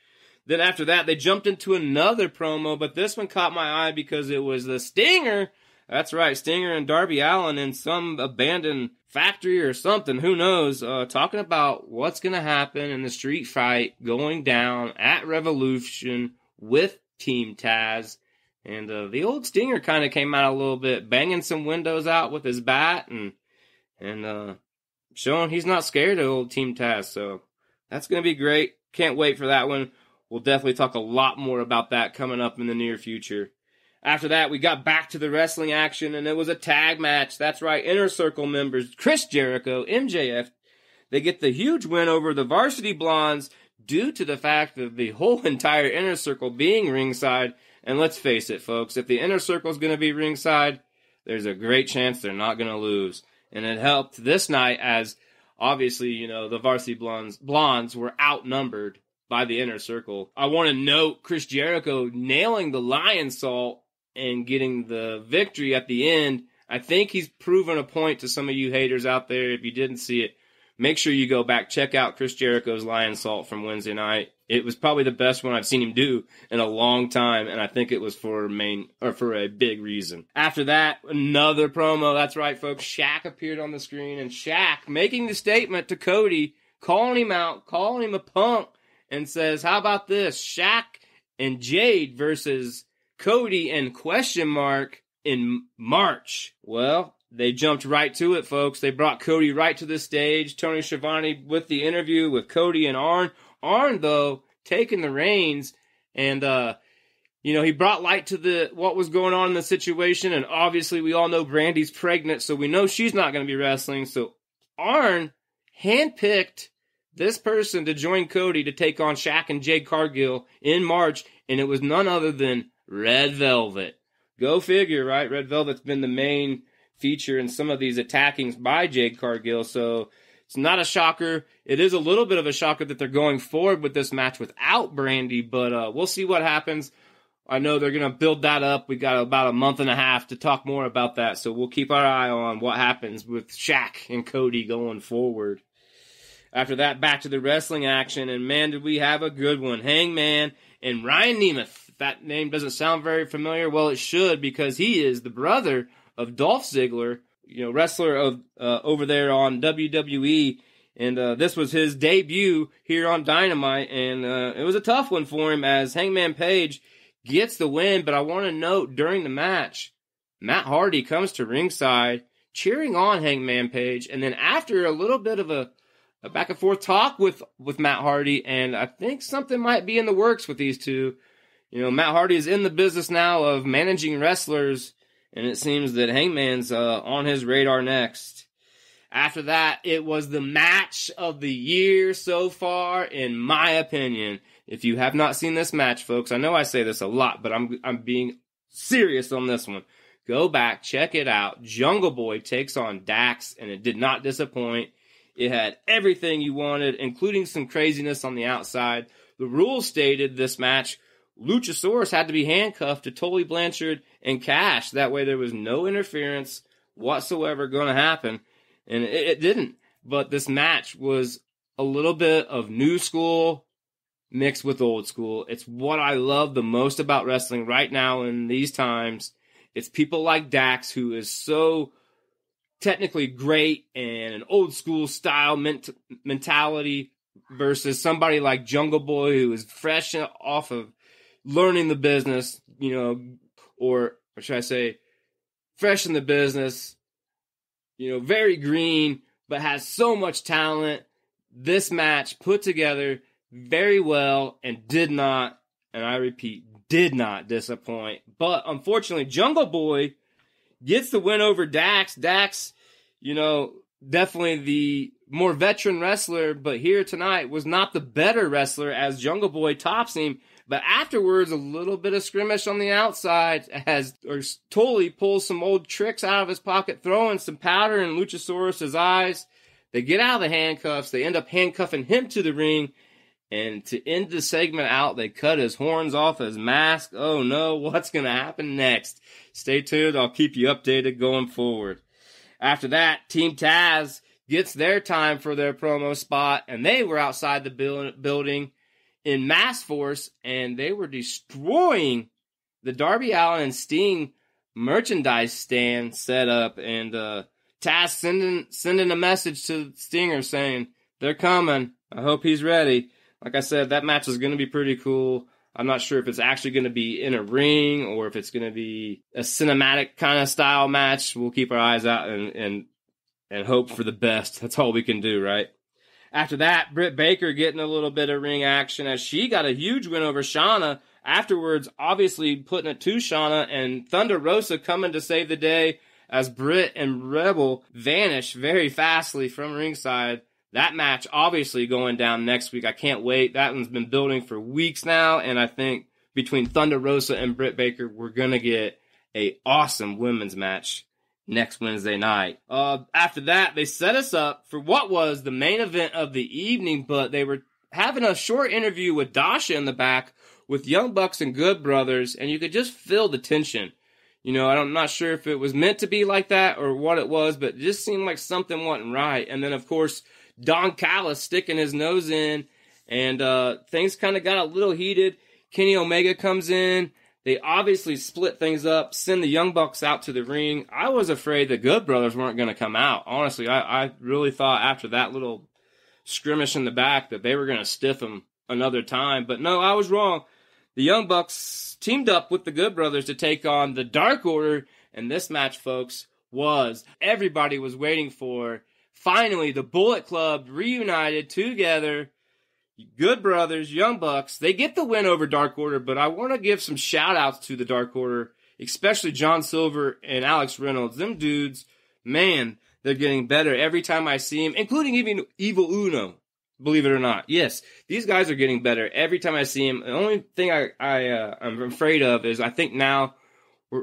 Then after that, they jumped into another promo, but this one caught my eye because it was the Stinger. That's right, Stinger and Darby Allin in some abandoned factory or something, who knows, talking about what's going to happen in the street fight going down at Revolution with Team Taz. And the old Stinger kind of came out a little bit, banging some windows out with his bat and showing he's not scared of old Team Taz. So that's going to be great. Can't wait for that one. We'll definitely talk a lot more about that coming up in the near future. After that, we got back to the wrestling action, and it was a tag match. That's right, Inner Circle members Chris Jericho, MJF, they get the huge win over the Varsity Blondes due to the fact of the whole entire Inner Circle being ringside. And let's face it, folks, if the Inner Circle is going to be ringside, there's a great chance they're not going to lose. And it helped this night as, obviously, the Varsity Blondes were outnumbered by the Inner Circle. I want to note Chris Jericho nailing the Lionsault and getting the victory at the end. I think he's proven a point to some of you haters out there. If you didn't see it, make sure you go back, check out Chris Jericho's Lionsault from Wednesday night. It was probably the best one I've seen him do in a long time, and I think it was for a big reason. After that, another promo. That's right, folks. Shaq appeared on the screen, and Shaq making the statement to Cody, calling him out, calling him a punk, and says, how about this? Shaq and Jade versus Cody and question mark in March. Well, they jumped right to it, folks. They brought Cody right to the stage. Tony Schiavone with the interview with Cody and Arn. Arn, though, taking the reins, and, he brought light to what was going on in the situation, and obviously we all know Brandy's pregnant, so we know she's not going to be wrestling, so Arn handpicked this person to join Cody to take on Shaq and Jade Cargill in March, and it was none other than Red Velvet. Go figure, right? Red Velvet's been the main feature in some of these attackings by Jade Cargill, so it's not a shocker. It is a little bit of a shocker that they're going forward with this match without Brandy, but we'll see what happens. I know they're going to build that up. We got about a month and a half to talk more about that, so we'll keep our eye on what happens with Shaq and Cody going forward. After that, back to the wrestling action, and man, did we have a good one. Hangman and Ryan Nemeth. If that name doesn't sound very familiar, well, it should, because he is the brother of Dolph Ziggler, wrestler of over there on WWE, and this was his debut here on Dynamite, and it was a tough one for him as Hangman Page gets the win. But I want to note, during the match, Matt Hardy comes to ringside cheering on Hangman Page, and then after a little bit of a back and forth talk with Matt Hardy, and I think something might be in the works with these two. Matt Hardy is in the business now of managing wrestlers, and it seems that Hangman's on his radar next. After that, it was the match of the year so far, in my opinion. If you have not seen this match, folks, I know I say this a lot, but I'm being serious on this one. Go back, check it out. Jungle Boy takes on Dax, and it did not disappoint. It had everything you wanted, including some craziness on the outside. The rules stated this match, Luchasaurus had to be handcuffed to Tully Blanchard and Cash. That way there was no interference whatsoever going to happen. And it didn't. But this match was a little bit of new school mixed with old school. It's what I love the most about wrestling right now in these times. It's people like Dax, who is so technically great and an old school style mentality, versus somebody like Jungle Boy, who is fresh off of learning the business, or should I say, fresh in the business, very green, but has so much talent. This match put together very well and did not, and I repeat, did not disappoint. But unfortunately, Jungle Boy gets the win over Dax. Dax, definitely the more veteran wrestler, but here tonight was not the better wrestler as Jungle Boy tops him. But afterwards, a little bit of skirmish on the outside as Tully pulls some old tricks out of his pocket, throwing some powder in Luchasaurus' eyes. They get out of the handcuffs. They end up handcuffing him to the ring. And to end the segment out, they cut his horns off his mask. Oh no, what's going to happen next? Stay tuned. I'll keep you updated going forward. After that, Team Taz gets their time for their promo spot, and they were outside the building in mass force, and they were destroying the Darby Allin and Sting merchandise stand set up, and Taz sending a message to Stinger saying, they're coming. I hope he's ready. Like I said, that match is going to be pretty cool. I'm not sure if it's actually going to be in a ring or if it's going to be a cinematic kind of style match. We'll keep our eyes out and hope for the best. That's all we can do, right? After that, Britt Baker getting a little bit of ring action as she got a huge win over Shauna. Afterwards, obviously putting it to Shauna, and Thunder Rosa coming to save the day as Britt and Rebel vanish very fastly from ringside. That match obviously going down next week. I can't wait. That one's been building for weeks now, and I think between Thunder Rosa and Britt Baker, we're going to get an awesome women's match next Wednesday night. After that, they set us up for what was the main event of the evening, but they were having a short interview with Dasha in the back with Young Bucks and Good Brothers, and you could just feel the tension. I'm not sure if it was meant to be like that or what it was, but it just seemed like something wasn't right. And then, of course, Don Callis sticking his nose in, and things kind of got a little heated. Kenny Omega comes in. They obviously split things up, send the Young Bucks out to the ring. I was afraid the Good Brothers weren't going to come out. Honestly, I really thought after that little skirmish in the back that they were going to stiff them another time. But no, I was wrong. The Young Bucks teamed up with the Good Brothers to take on the Dark Order. And this match, folks, everybody was waiting for. Finally, the Bullet Club reunited together. Good Brothers, Young Bucks, they get the win over Dark Order, but I want to give some shout-outs to the Dark Order, especially John Silver and Alex Reynolds. Them dudes, man, they're getting better every time I see them, including even Evil Uno, believe it or not. Yes, these guys are getting better every time I see them. The only thing I'm afraid of is I think now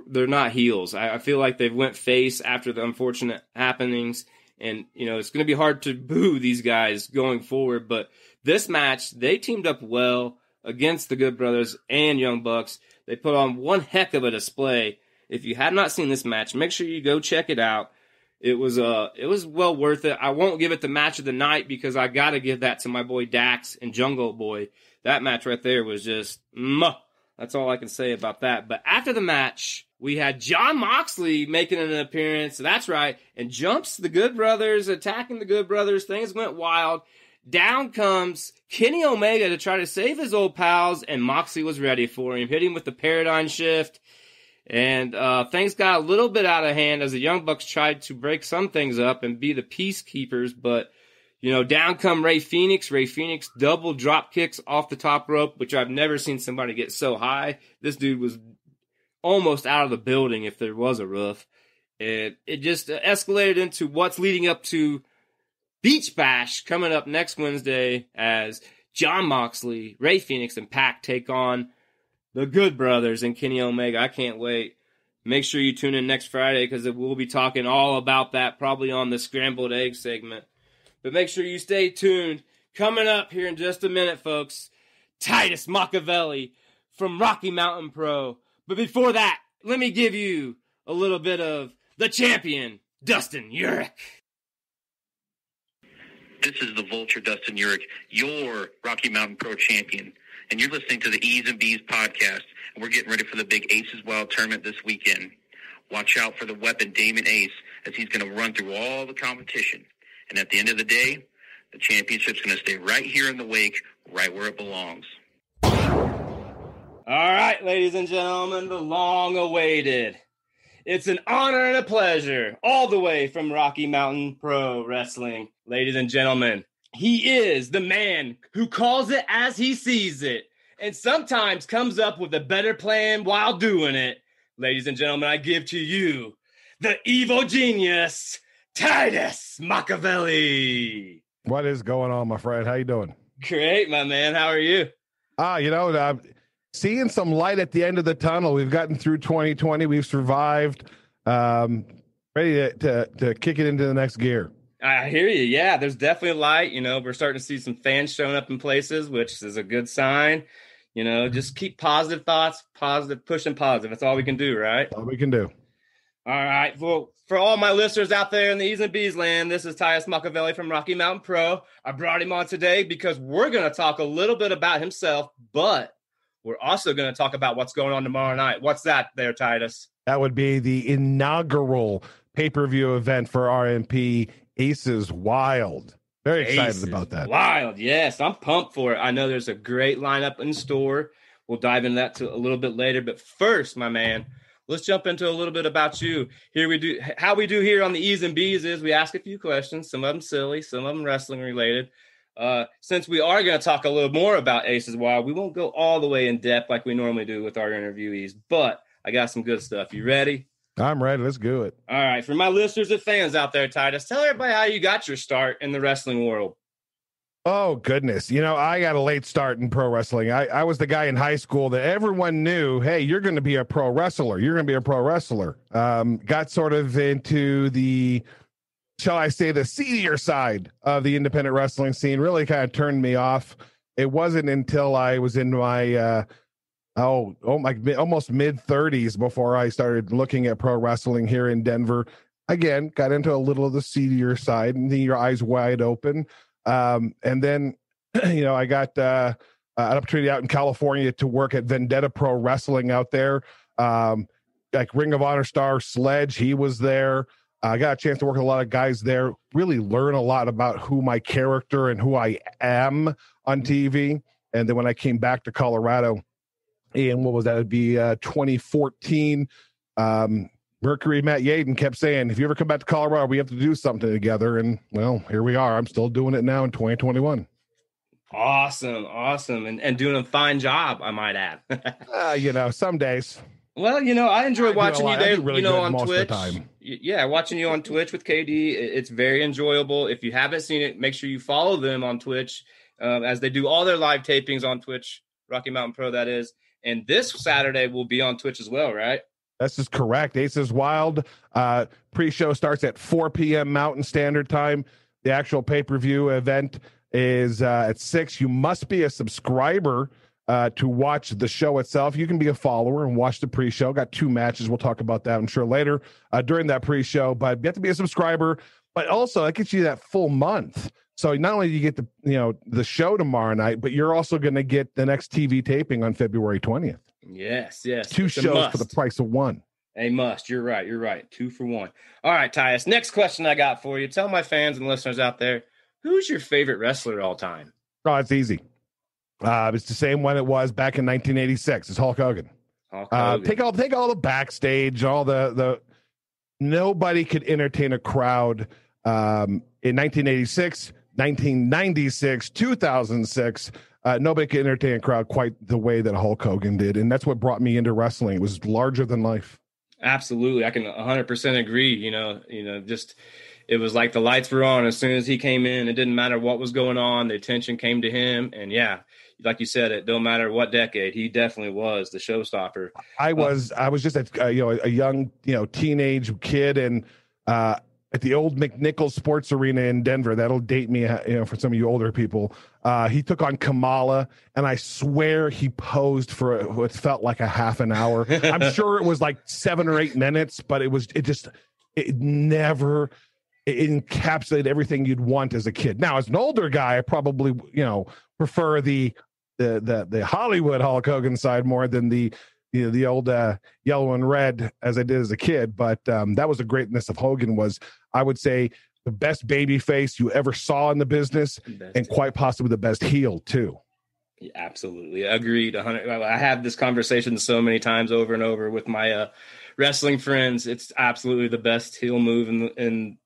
they're not heels. I feel like they've went face after the unfortunate happenings, and it's going to be hard to boo these guys going forward, but this match, they teamed up well against the Good Brothers and Young Bucks. They put on one heck of a display. If you have not seen this match, make sure you go check it out. It was well worth it. I won't give it the match of the night because I got to give that to my boy Dax and Jungle Boy. That match right there was just, that's all I can say about that. But after the match, we had Jon Moxley making an appearance. That's right. And jumps the Good Brothers, attacking the Good Brothers. Things went wild. Down comes Kenny Omega to try to save his old pals, and Moxley was ready for him. Hit him with the paradigm shift, and things got a little bit out of hand as the Young Bucks tried to break some things up and be the peacekeepers, but, down come Rey Fenix. Rey Fenix double drop kicks off the top rope, which I've never seen somebody get so high. This dude was almost out of the building if there was a roof. It just escalated into what's leading up to Beach Bash coming up next Wednesday as Jon Moxley, Rey Fenix, and Pac take on the Good Brothers and Kenny Omega. I can't wait. Make sure you tune in next Friday because we'll be talking all about that probably on the Scrambled Egg segment. But make sure you stay tuned. Coming up here in just a minute, folks, Titus Machiavelli from Rocky Mountain Pro. But before that, let me give you a little bit of the champion, Dustin Urich. This is the Vulture, Dustin Urich, your Rocky Mountain Pro champion. And you're listening to the E's and B's podcast. And we're getting ready for the big Aces Wild tournament this weekend. Watch out for the weapon, Damon Ace, as he's going to run through all the competition. And at the end of the day, the championship's going to stay right here in the wake, right where it belongs. All right, ladies and gentlemen, the long-awaited. It's an honor and a pleasure, all the way from Rocky Mountain Pro Wrestling. Ladies and gentlemen, he is the man who calls it as he sees it and sometimes comes up with a better plan while doing it. Ladies and gentlemen, I give to you the evil genius, Titus Machiavelli. What is going on, my friend? How you doing? Great, my man. How are you? Seeing some light at the end of the tunnel. We've gotten through 2020. We've survived. Ready to kick it into the next gear. I hear you. Yeah, there's definitely light. We're starting to see some fans showing up in places, which is a good sign. Just keep positive thoughts, pushing positive. That's all we can do, right? All we can do. All right. Well, for all my listeners out there in the E's and B's land, this is Titus Machiavelli from Rocky Mountain Pro. I brought him on today because we're going to talk a little bit about himself, but we're also going to talk about what's going on tomorrow night. What's that there, Titus? That would be the inaugural pay-per-view event for RMP, Aces Wild. Very excited about that. Wild, yes. I'm pumped for it. I know there's a great lineup in store. We'll dive into that a little bit later. But first, my man, let's jump into a little bit about you. How we do here on the E's and B's is we ask a few questions, some of them silly, some of them wrestling related. Since we are going to talk a little more about Aces Wild, we won't go all the way in depth like we normally do with our interviewees, but I got some good stuff. You ready? I'm ready. Let's do it. All right. For my listeners and fans out there, Titus, tell everybody how you got your start in the wrestling world. Oh, goodness. I got a late start in pro wrestling. I was the guy in high school that everyone knew, hey, you're going to be a pro wrestler. You're going to be a pro wrestler. Got sort of into the, shall I say, the seedier side of the independent wrestling scene. Really kind of turned me off. It wasn't until I was in my almost mid-30s before I started looking at pro wrestling here in Denver. Again, got into a little of the seedier side, and your eyes wide open. And then, I got an opportunity out in California to work at Vendetta Pro Wrestling out there. Like Ring of Honor star Sledge, he was there. I got a chance to work with a lot of guys there, really learn a lot about who my character and who I am on TV. And then when I came back to Colorado, and what was that? It'd be 2014. Mercury Matt Yaden kept saying, if you ever come back to Colorado, we have to do something together. And well, here we are. I'm still doing it now in 2021. Awesome. And doing a fine job, I might add. Some days. Well, I enjoy watching you there, really on Twitch. Yeah, watching you on Twitch with KD. It's very enjoyable. If you haven't seen it, make sure you follow them on Twitch as they do all their live tapings on Twitch, Rocky Mountain Pro, that is. And this Saturday will be on Twitch as well, right? This is correct. Aces Wild pre-show starts at 4 p.m. Mountain Standard Time. The actual pay-per-view event is at 6. You must be a subscriber to watch the show itself. You can be a follower and watch the pre-show. Got 2 matches. We'll talk about that, I'm sure, later during that pre-show. But you have to be a subscriber. But also, that gets you that full month. So not only do you get the show tomorrow night, but you're also going to get the next TV taping on February 20th. Yes. 2 shows for the price of 1. A must. You're right. 2 for 1. All right, Titus. Next question I got for you. Tell my fans and listeners out there, who's your favorite wrestler of all time? Oh, it's easy. It's the same one it was back in 1986. It's Hulk Hogan. Take all the backstage, all the nobody could entertain a crowd in 1986, 1996, 2006. Nobody could entertain a crowd quite the way that Hulk Hogan did. And that's what brought me into wrestling. It was larger than life. Absolutely. I can 100% agree. Just it was like the lights were on as soon as he came in. It didn't matter what was going on. The attention came to him. And yeah, like you said, it don't matter what decade. He definitely was the showstopper. I was just a young, teenage kid and at the old McNichols Sports Arena in Denver. That'll date me, for some of you older people. He took on Kamala, and I swear he posed for what felt like a half an hour. I'm sure it was like 7 or 8 minutes, but it encapsulated everything you'd want as a kid. Now, as an older guy, I probably, prefer the Hollywood Hulk Hogan side more than the old yellow and red as I did as a kid. But that was the greatness of Hogan was, I would say, the best baby face you ever saw in the business and quite possibly the best heel too. Yeah, absolutely. Agreed. 100. I have this conversation so many times over and over with my wrestling friends. It's absolutely the best heel move in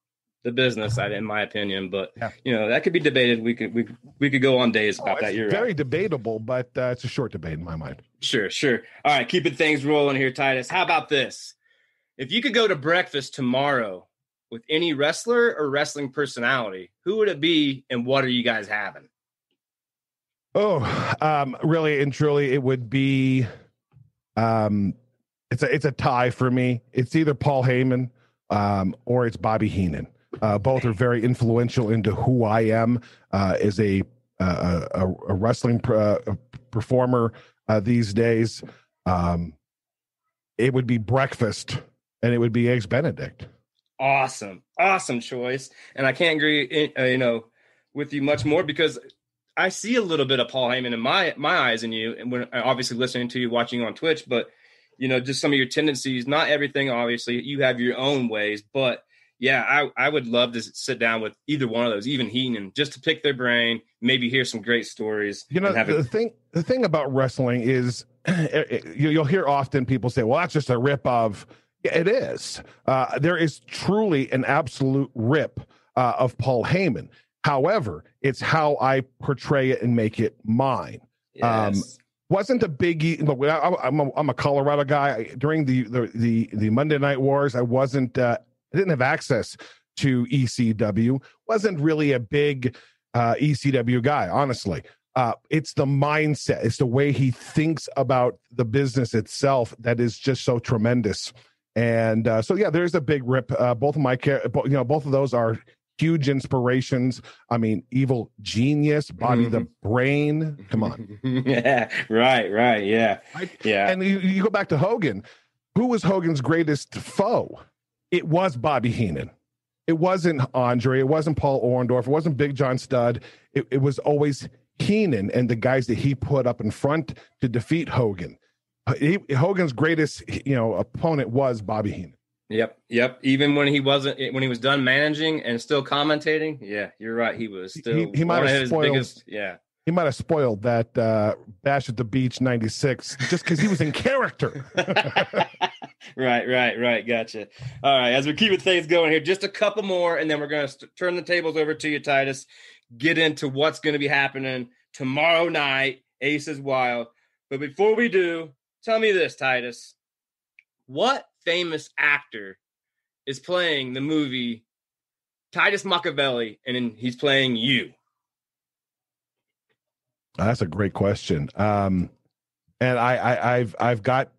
the business, in my opinion. But that could be debated. We could go on days about that. You're very right. debatable, but it's a short debate in my mind. Sure. All right, keeping things rolling here, Titus. How about this? If you could go to breakfast tomorrow with any wrestler or wrestling personality, who would it be, and what are you guys having? Really and truly, it would be, it's a tie for me. It's either Paul Heyman, or it's Bobby Heenan. Both are very influential into who I am, as a wrestling performer, these days. It would be breakfast, and it would be Eggs Benedict. Awesome choice. And I can't agree, with you much more, because I see a little bit of Paul Heyman in my eyes in you, and when obviously listening to you, watching on Twitch, but just some of your tendencies, not everything, obviously you have your own ways, but yeah, I would love to sit down with either one of those, even Heenan, just to pick their brain, maybe hear some great stories. The thing about wrestling is you'll hear often people say, well, that's just a rip of. It is. There is truly an absolute rip of Paul Heyman. However, it's how I portray it and make it mine. Yes. Wasn't a biggie. I'm a Colorado guy. During the Monday Night Wars, I didn't have access to ECW. Wasn't really a big ECW guy, honestly. It's the mindset. It's the way he thinks about the business itself that is just so tremendous. And there's a big rip. Both of those are huge inspirations. I mean, Evil Genius, Bobby the Brain. Come on. Yeah, right. Yeah. Yeah. And you go back to Hogan. Who was Hogan's greatest foe? It was Bobby Heenan. It wasn't Andre. It wasn't Paul Orndorff. It wasn't Big John Studd. It was always Heenan and the guys that he put up in front to defeat Hogan. Hogan's greatest, opponent was Bobby Heenan. Yep. Even when he was done managing and still commentating. Yeah, you're right. He was still he might have spoiled. Biggest, yeah. He might have spoiled that Bash at the Beach '96 just because he was in character. Right. Gotcha. All right. As we're keeping things going here, just a couple more, and then we're going to turn the tables over to you, Titus. Get into what's going to be happening tomorrow night. Aces Wild. But before we do, tell me this, Titus. What famous actor is playing the movie Titus Machiavelli, and he's playing you? That's a great question. And I've got,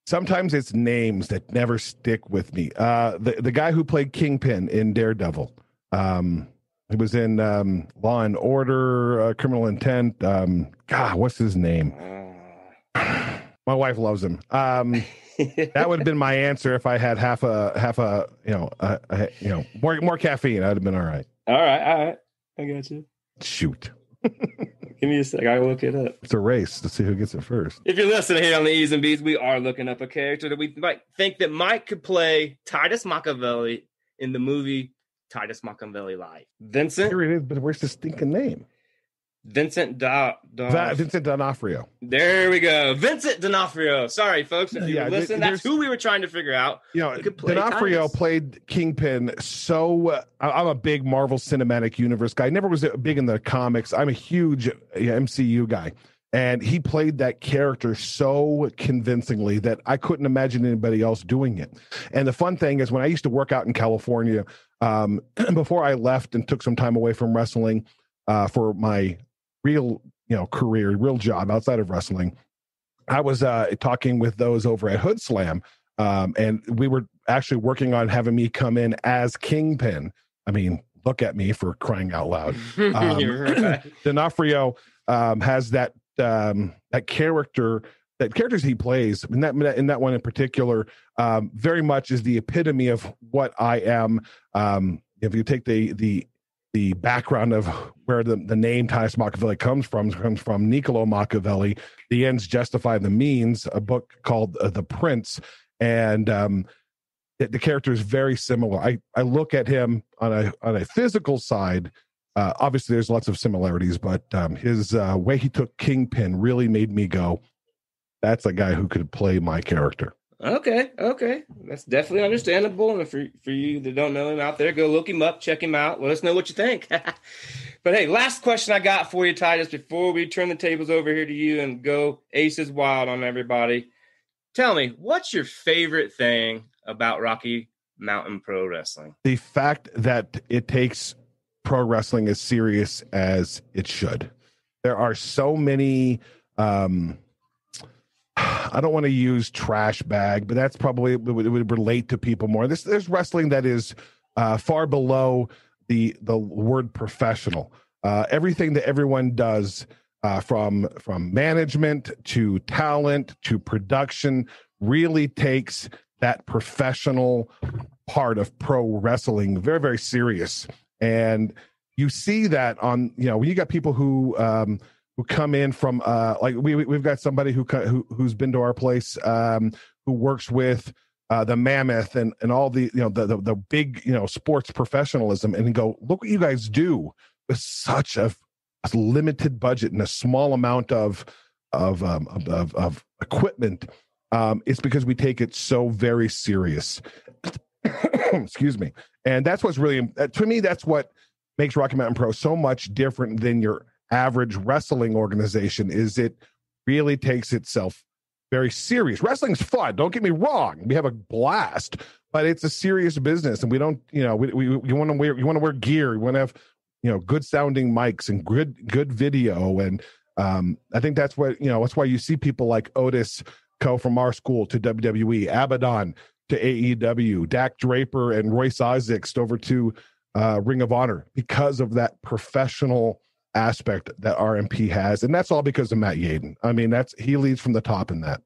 sometimes it's names that never stick with me. The guy who played Kingpin in Daredevil. He was in Law and Order, Criminal Intent. What's his name? My wife loves him. That would have been my answer if I had half a more caffeine. I'd have been all right. All right. I got you. Shoot. Give me a sec. I look it up. It's a race to see who gets it first. If you're listening here on the E's and B's, we are looking up a character that we might think that Mike could play Titus Machiavelli in the movie Titus Machiavelli Live. Vincent. Here it is, but where's the stinking name? Vincent Vincent D'Onofrio. There we go. Vincent D'Onofrio. Sorry, folks. If you listen, that's who we were trying to figure out. D'Onofrio played Kingpin. So I'm a big Marvel Cinematic Universe guy. I never was big in the comics. I'm a huge MCU guy. And he played that character so convincingly that I couldn't imagine anybody else doing it. And the fun thing is, when I used to work out in California, before I left and took some time away from wrestling for my real career, real job outside of wrestling, I was talking with those over at Hood Slam, and we were actually working on having me come in as Kingpin. I mean, look at me, for crying out loud. Right. D'Onofrio has that character, that characters he plays in that one in particular, very much is the epitome of what I am. If you take the background of where the name Titus Machiavelli comes from Niccolo Machiavelli. The ends justify the means, a book called The Prince. And the character is very similar. I look at him on a physical side Obviously, there's lots of similarities, but his way he took Kingpin really made me go, that's a guy who could play my character. Okay. That's definitely understandable. And for you that don't know him out there, go look him up, check him out. Let us know what you think. But hey, last question I got for you, Titus, before we turn the tables over here to you and go Aces Wild on everybody. Tell me, what's your favorite thing about Rocky Mountain Pro Wrestling? The fact that it takes pro wrestling as serious as it should. There are so many, I don't want to use trash bag, but that's probably, it would relate to people more. There's wrestling that is far below the word professional. Everything that everyone does, from management to talent to production, really takes that professional part of pro wrestling very, very serious. And you see that on, when you got people who come in from like we've got somebody who's been to our place, who works with the Mammoth and all the the big sports professionalism, and go, look what you guys do with such a limited budget and a small amount of equipment. It's because we take it so very serious. Excuse me. And that's what's really, to me, that's what makes Rocky Mountain Pro so much different than your average wrestling organization. Is it really takes itself very serious. Wrestling's fun, don't get me wrong, we have a blast, but it's a serious business, and we don't, we want to wear gear, we want to have good sounding mics and good video. And I think that's what that's why you see people like Otis go from our school to WWE, Abaddon to AEW, Dak Draper and Royce Isaacs over to Ring of Honor, because of that professional aspect that RMP has. And that's all because of Matt Yaden. I mean, he leads from the top in that.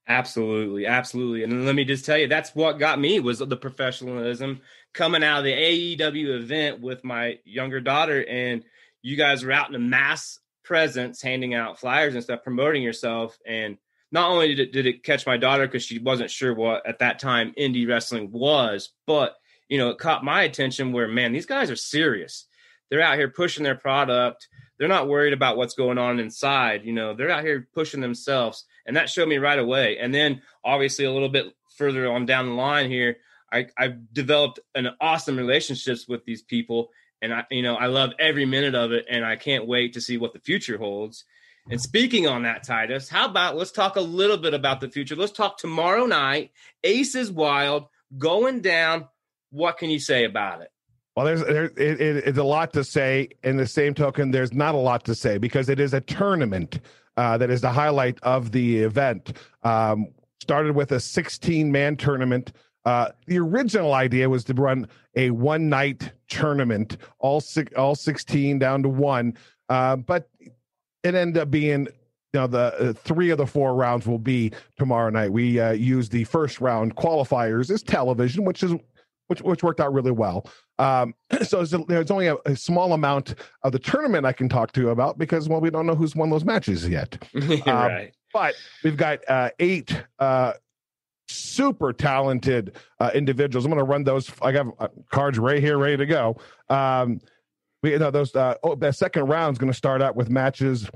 Absolutely. And let me just tell you, that's what got me, was the professionalism coming out of the AEW event with my younger daughter. And you guys were out in a mass presence, handing out flyers and stuff, promoting yourself. And not only did it catch my daughter, because she wasn't sure what at that time indie wrestling was, but it caught my attention where, man, these guys are serious. They're out here pushing their product. They're not worried about what's going on inside. They're out here pushing themselves. And that showed me right away. And then obviously a little bit further on down the line here, I've developed an awesome relationships with these people. And I love every minute of it. And I can't wait to see what the future holds. And speaking on that, Titus, how about let's talk a little bit about the future. Let's talk tomorrow night, Aces Wild, going down. What can you say about it? Well, it's a lot to say. In the same token, there's not a lot to say, because it is a tournament that is the highlight of the event. Started with a 16-man tournament. The original idea was to run a one-night tournament, all 16 down to one. But it ended up being, the 3 of the 4 rounds will be tomorrow night. We used the first round qualifiers as television, which worked out really well. So there's only a small amount of the tournament I can talk to you about, because, well, we don't know who's won those matches yet. Right. But we've got 8 super talented individuals. I'm going to run those. I got cards right here, ready to go. The second round is going to start out with matches.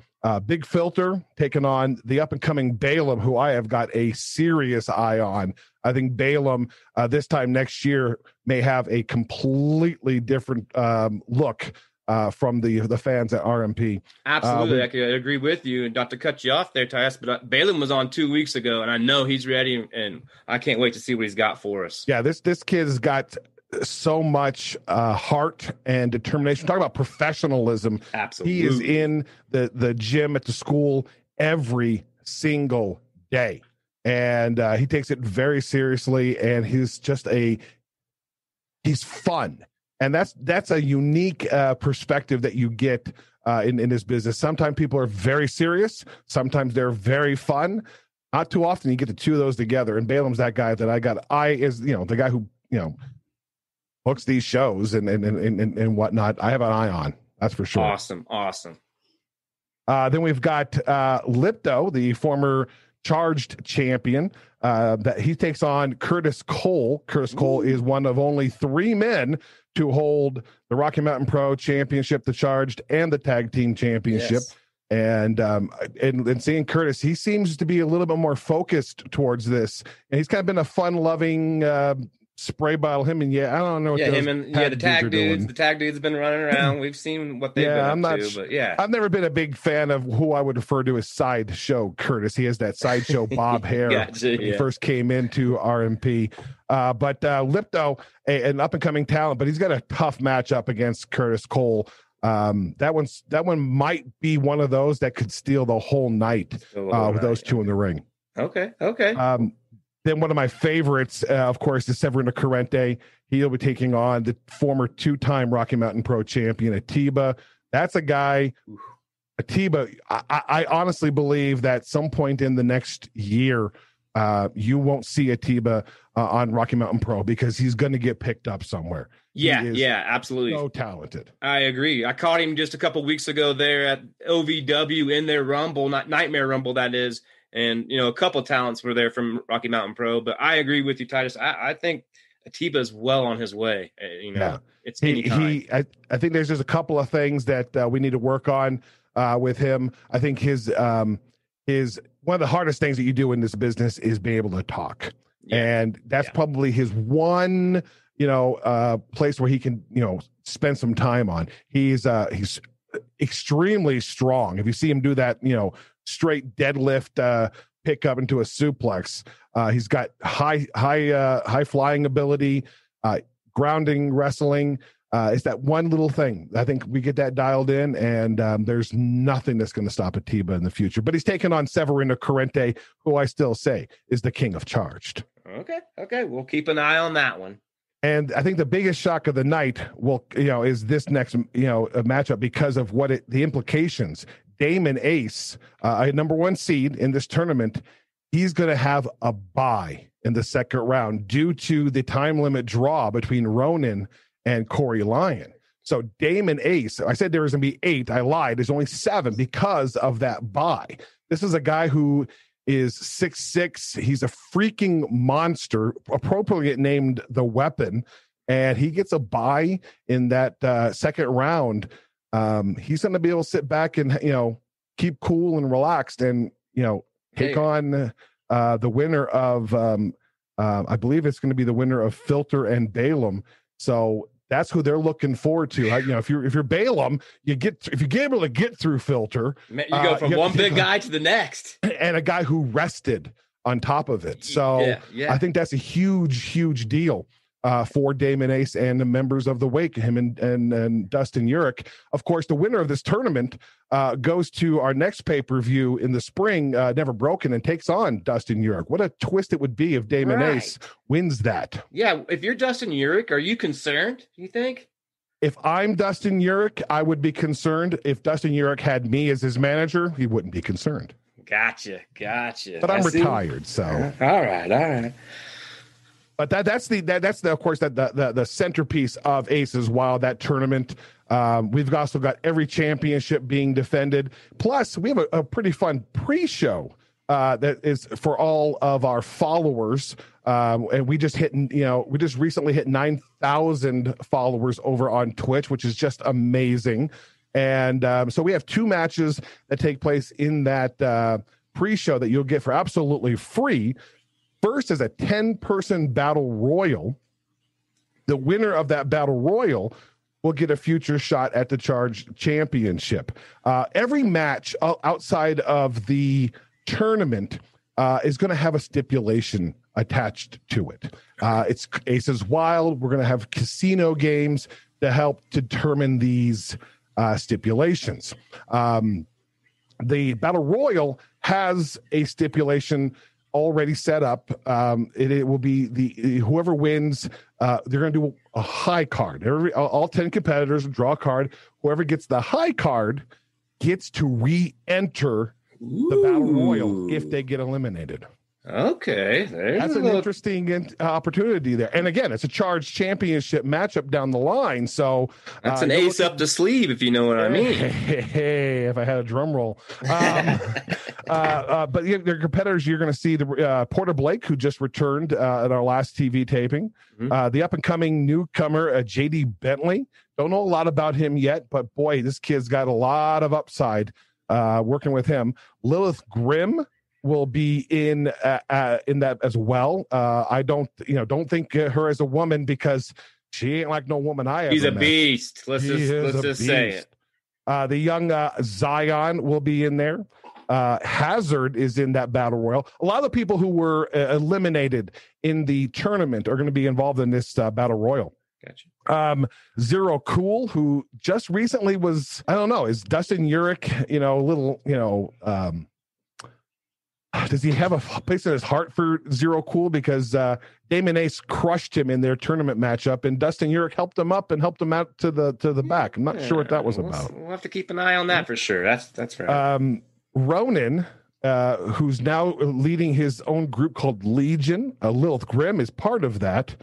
Big Filter taking on the up-and-coming Balaam, who I have got a serious eye on. I think Balaam this time next year may have a completely different look from the fans at RMP. Absolutely. I could agree with you. And not to cut you off there, Tyus, but Balaam was on 2 weeks ago, and I know he's ready, and I can't wait to see what he's got for us. Yeah, this kid has got so much heart and determination. Talk about professionalism. Absolutely. He is in the gym at the school every single day, and he takes it very seriously, and he's fun. And that's a unique perspective that you get in this business. Sometimes people are very serious. Sometimes they're very fun. Not too often you get the two of those together. And Balaam's that guy that I got. The guy who books these shows and whatnot. I have an eye on. That's for sure. Awesome. Then we've got Lipto, the former Charged champion. That he takes on Curtis Cole. Curtis Cole is one of only 3 men to hold the Rocky Mountain Pro Championship, the Charged, and the Tag Team Championship. Yes. And seeing Curtis, he seems to be a little bit more focused towards this, and he's kind of been a fun-loving spray bottle. Him and I don't know what the tag dudes. The tag dudes have been running around. We've seen what they've been up to, but yeah, I've never been a big fan of who I would refer to as Sideshow Curtis. He has that Sideshow Bob hair when he first came into RMP. But Lipto, an up-and-coming talent, but he's got a tough matchup against Curtis Cole. That one might be one of those that could steal the whole night with those two in the ring. Okay. Then one of my favorites, of course, is Severino Corrente. He'll be taking on the former 2-time Rocky Mountain Pro champion, Atiba. That's a guy, Atiba. I honestly believe that some point in the next year, you won't see Atiba on Rocky Mountain Pro because he's going to get picked up somewhere. Yeah, absolutely. So talented. I agree. I caught him just a couple weeks ago there at OVW in their Rumble, not Nightmare Rumble, that is. And, a couple of talents were there from Rocky Mountain Pro. But I agree with you, Titus. I think Atiba is well on his way. It's anytime. I think there's just a couple of things that we need to work on with him. I think his one of the hardest things that you do in this business is being able to talk. Yeah. And that's probably his one, place where he can, spend some time on. He's extremely strong. If you see him do that, straight deadlift pick up into a suplex, he's got high flying ability, grounding wrestling. It's that one little thing. I think we get that dialed in, and there's nothing that's going to stop Atiba in the future. But he's taken on Severino Corrente, who I still say is the king of Charged. Okay. We'll keep an eye on that one. And I think the biggest shock of the night is this next, a matchup because of the implications. Damon Ace, a number 1 seed in this tournament, he's going to have a bye in the second round due to the time limit draw between Ronan and Corey Lyon. So Damon Ace, I said there was going to be 8. I lied. There's only 7 because of that bye. This is a guy who is 6'6". He's a freaking monster, appropriately named the Weapon, and he gets a bye in that second round. He's going to be able to sit back and keep cool and relaxed and take on the winner of I believe it's going to be the winner of Filter and Balaam. So that's who they're looking forward to. If you're Balaam, if you're able to get through Filter, you go from one big guy to the next, and a guy who rested on top of it. So I think that's a huge deal for Damon Ace and the members of the Wake, him and Dustin Urich. Of course, the winner of this tournament goes to our next pay-per-view in the spring, Never Broken, and takes on Dustin Urich. What a twist it would be if Damon Ace wins that. Yeah, if you're Dustin Urich, are you concerned, you think? If I'm Dustin Urich, I would be concerned. If Dustin Urich had me as his manager, he wouldn't be concerned. Gotcha. But I'm retired, so. All right. But that's of course the centerpiece of Aces Wild, that tournament. We've also got every championship being defended. Plus, we have a pretty fun pre-show that is for all of our followers. And we just recently hit 9,000 followers over on Twitch, which is just amazing. And so we have 2 matches that take place in that pre-show that you'll get for absolutely free. First is a 10-person battle royal. The winner of that battle royal will get a future shot at the Charged Championship. Every match outside of the tournament is going to have a stipulation attached to it. It's Aces Wild. We're going to have casino games to help determine these stipulations. The battle royal has a stipulation already set up. It will be whoever wins. They're going to do a high card. All 10 competitors will draw a card. Whoever gets the high card gets to re-enter the battle royal if they get eliminated. Okay, That's an interesting opportunity there. And again, it's a Charge Championship matchup down the line. So that's an ace up the sleeve, if you know what I mean. Hey, if I had a drum roll. But their competitors, you're going to see the Porter Blake, who just returned at our last TV taping. Mm-hmm. The up-and-coming newcomer, J.D. Bentley. Don't know a lot about him yet, but boy, this kid's got a lot of upside working with him. Lilith Grimm will be in that as well. I don't think her as a woman, because she ain't like no woman I ever She's a met. beast. Let's just say it. The young Zion will be in there. Hazard is in that battle royal. A lot of the people who were eliminated in the tournament are going to be involved in this battle royal. Gotcha. Zero Cool, who just recently was, I don't know, is Dustin Urich, a little, does he have a place in his heart for Zero Cool? Because Damon Ace crushed him in their tournament matchup, and Dustin Urich helped him up and helped him out to the back. I'm not sure what that was about. We'll have to keep an eye on that for sure. That's right. Ronan, who's now leading his own group called Legion. Lilith Grimm is part of that.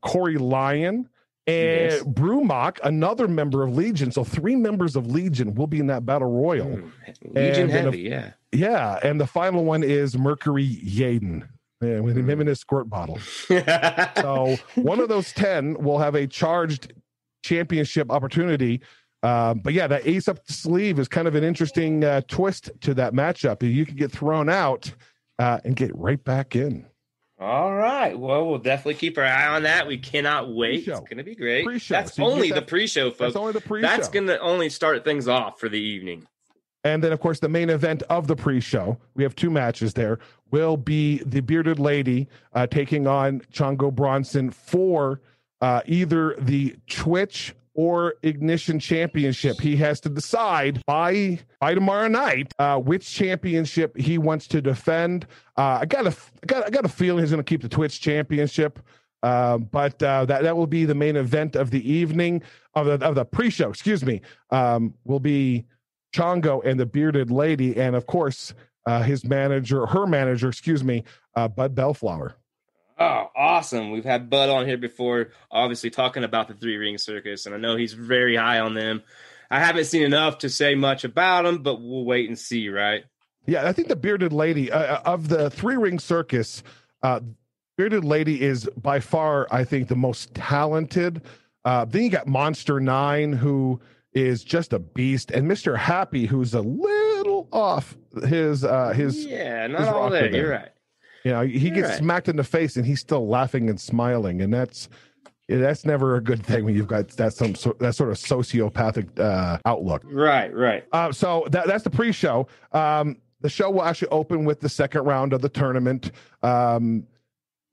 Corey Lyon and Brumach, another member of Legion. So 3 members of Legion will be in that battle royal. Legion heavy, yeah. Yeah, and the final one is Mercury Yaden. With him in his squirt bottle. So one of those 10 will have a charged championship opportunity. But yeah, that ace up the sleeve is kind of an interesting twist to that matchup. You can get thrown out and get right back in. All right. Well, we'll definitely keep our eye on that. We cannot wait. Pre-show. It's going to be great. Pre-show. That's so only the pre-show, folks. That's only the pre-show. That's going to only start things off for the evening. And then, of course, the main event of the pre-show, we have 2 matches there, will be the Bearded Lady taking on Chongo Bronson for either the Twitch or Ignition Championship. He has to decide by tomorrow night which championship he wants to defend. I got a feeling he's going to keep the Twitch Championship, but that will be the main event of the evening of the pre-show. Excuse me, will be Chongo and the Bearded Lady, and of course her manager, Bud Bellflower. Oh, awesome. We've had Bud on here before, obviously talking about the 3-ring circus, and I know he's very high on them. I haven't seen enough to say much about them, but we'll wait and see, right? Yeah, I think the Bearded Lady, of the 3-ring circus, Bearded Lady is by far, I think, the most talented. Then you got Monster 9, who is just a beast, and Mr. Happy, who's a little off his not his all there. You're right. He gets smacked in the face and he's still laughing and smiling, and that's never a good thing when you've got that sort of sociopathic outlook. Right. So that's the pre-show. The show will actually open with the second round of the tournament.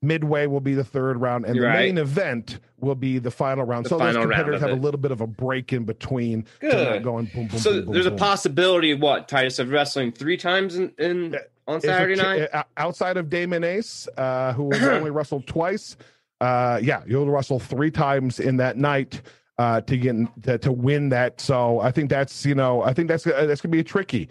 Midway will be the third round, and the main event will be the final round. So those competitors have a little bit of a break in between. Good. Going boom, boom, so boom, boom, there's boom. A possibility of what, Titus, of wrestling 3 times on Saturday night? Outside of Damon Ace, who has only wrestled twice. You'll wrestle 3 times in that night to win that. So I think that's going to be tricky.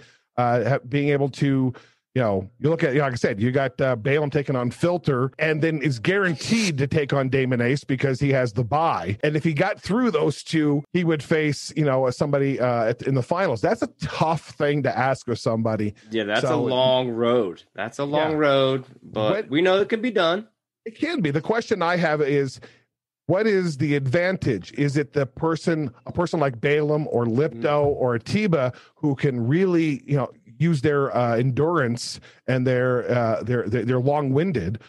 Being able to, you look at, like I said, you got Balaam taking on Filter, and then is guaranteed to take on Damon Ace because he has the bye. And if he got through those 2, he would face, somebody in the finals. That's a tough thing to ask of somebody. Yeah, that's a long road. That's a long road, but we know it can be done. It can be. The question I have is, what is the advantage? Is it a person like Balaam or Lipto or Atiba who can really, use their endurance and they're long-winded?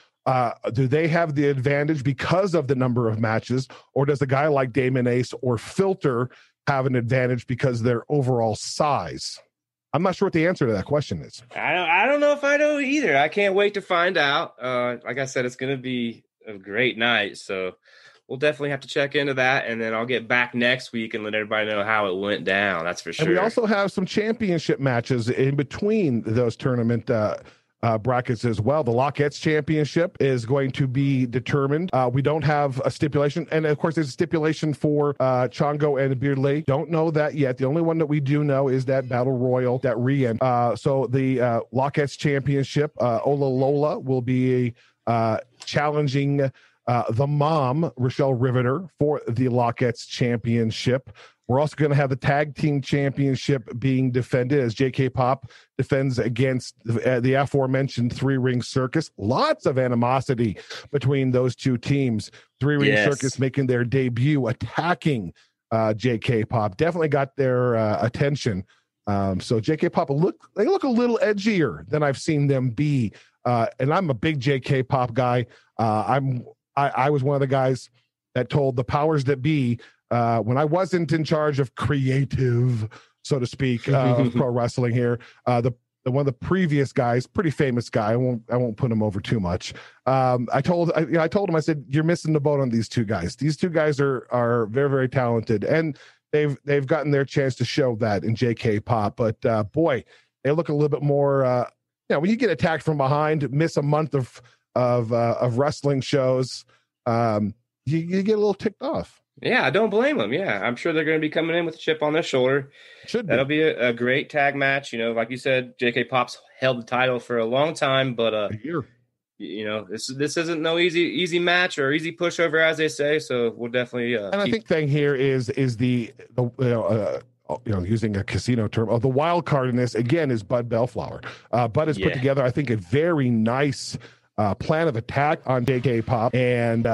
Do they have the advantage because of the number of matches, or does a guy like Damon Ace or Filter have an advantage because of their overall size? I'm not sure what the answer to that question is. I don't know if I know either. I can't wait to find out. Like I said, it's going to be a great night, so we'll definitely have to check into that, and then I'll get back next week and let everybody know how it went down. That's for sure. And we also have some championship matches in between those tournament brackets as well. The Lockettes Championship is going to be determined. We don't have a stipulation. And of course, there's a stipulation for Chongo and Beardley. Don't know that yet. The only one that we do know is that Battle Royal, that re-end. So the Lockettes Championship, Ola Lola will be challenging the mom, Rochelle Riveter, for the Lockettes Championship. We're also going to have the tag team championship being defended as JK Pop defends against the aforementioned Three Ring Circus. Lots of animosity between those two teams. Three Ring Circus making their debut, attacking JK Pop. Definitely got their attention. So JK Pop they look a little edgier than I've seen them be. And I'm a big JK Pop guy. I was one of the guys that told the powers that be, when I wasn't in charge of creative, so to speak, of pro wrestling here, the one of the previous guys, pretty famous guy, I won't put him over too much. I told him, I said, you're missing the boat on these two guys. These two guys are very, very talented, and they've gotten their chance to show that in JK Pop. But boy, they look a little bit more. When you get attacked from behind, miss a month of wrestling shows, you get a little ticked off. Yeah, I don't blame them. Yeah, I'm sure they're going to be coming in with a chip on their shoulder. That'll be a great tag match. Like you said, JK Pop's held the title for a long time, but a year. This isn't no easy match or easy pushover, as they say. So we'll definitely. And I think thing here is the using a casino term, the wild card in this again is Bud Bellflower. Bud has put together, I think, a very nice plan of attack on JK Pop, and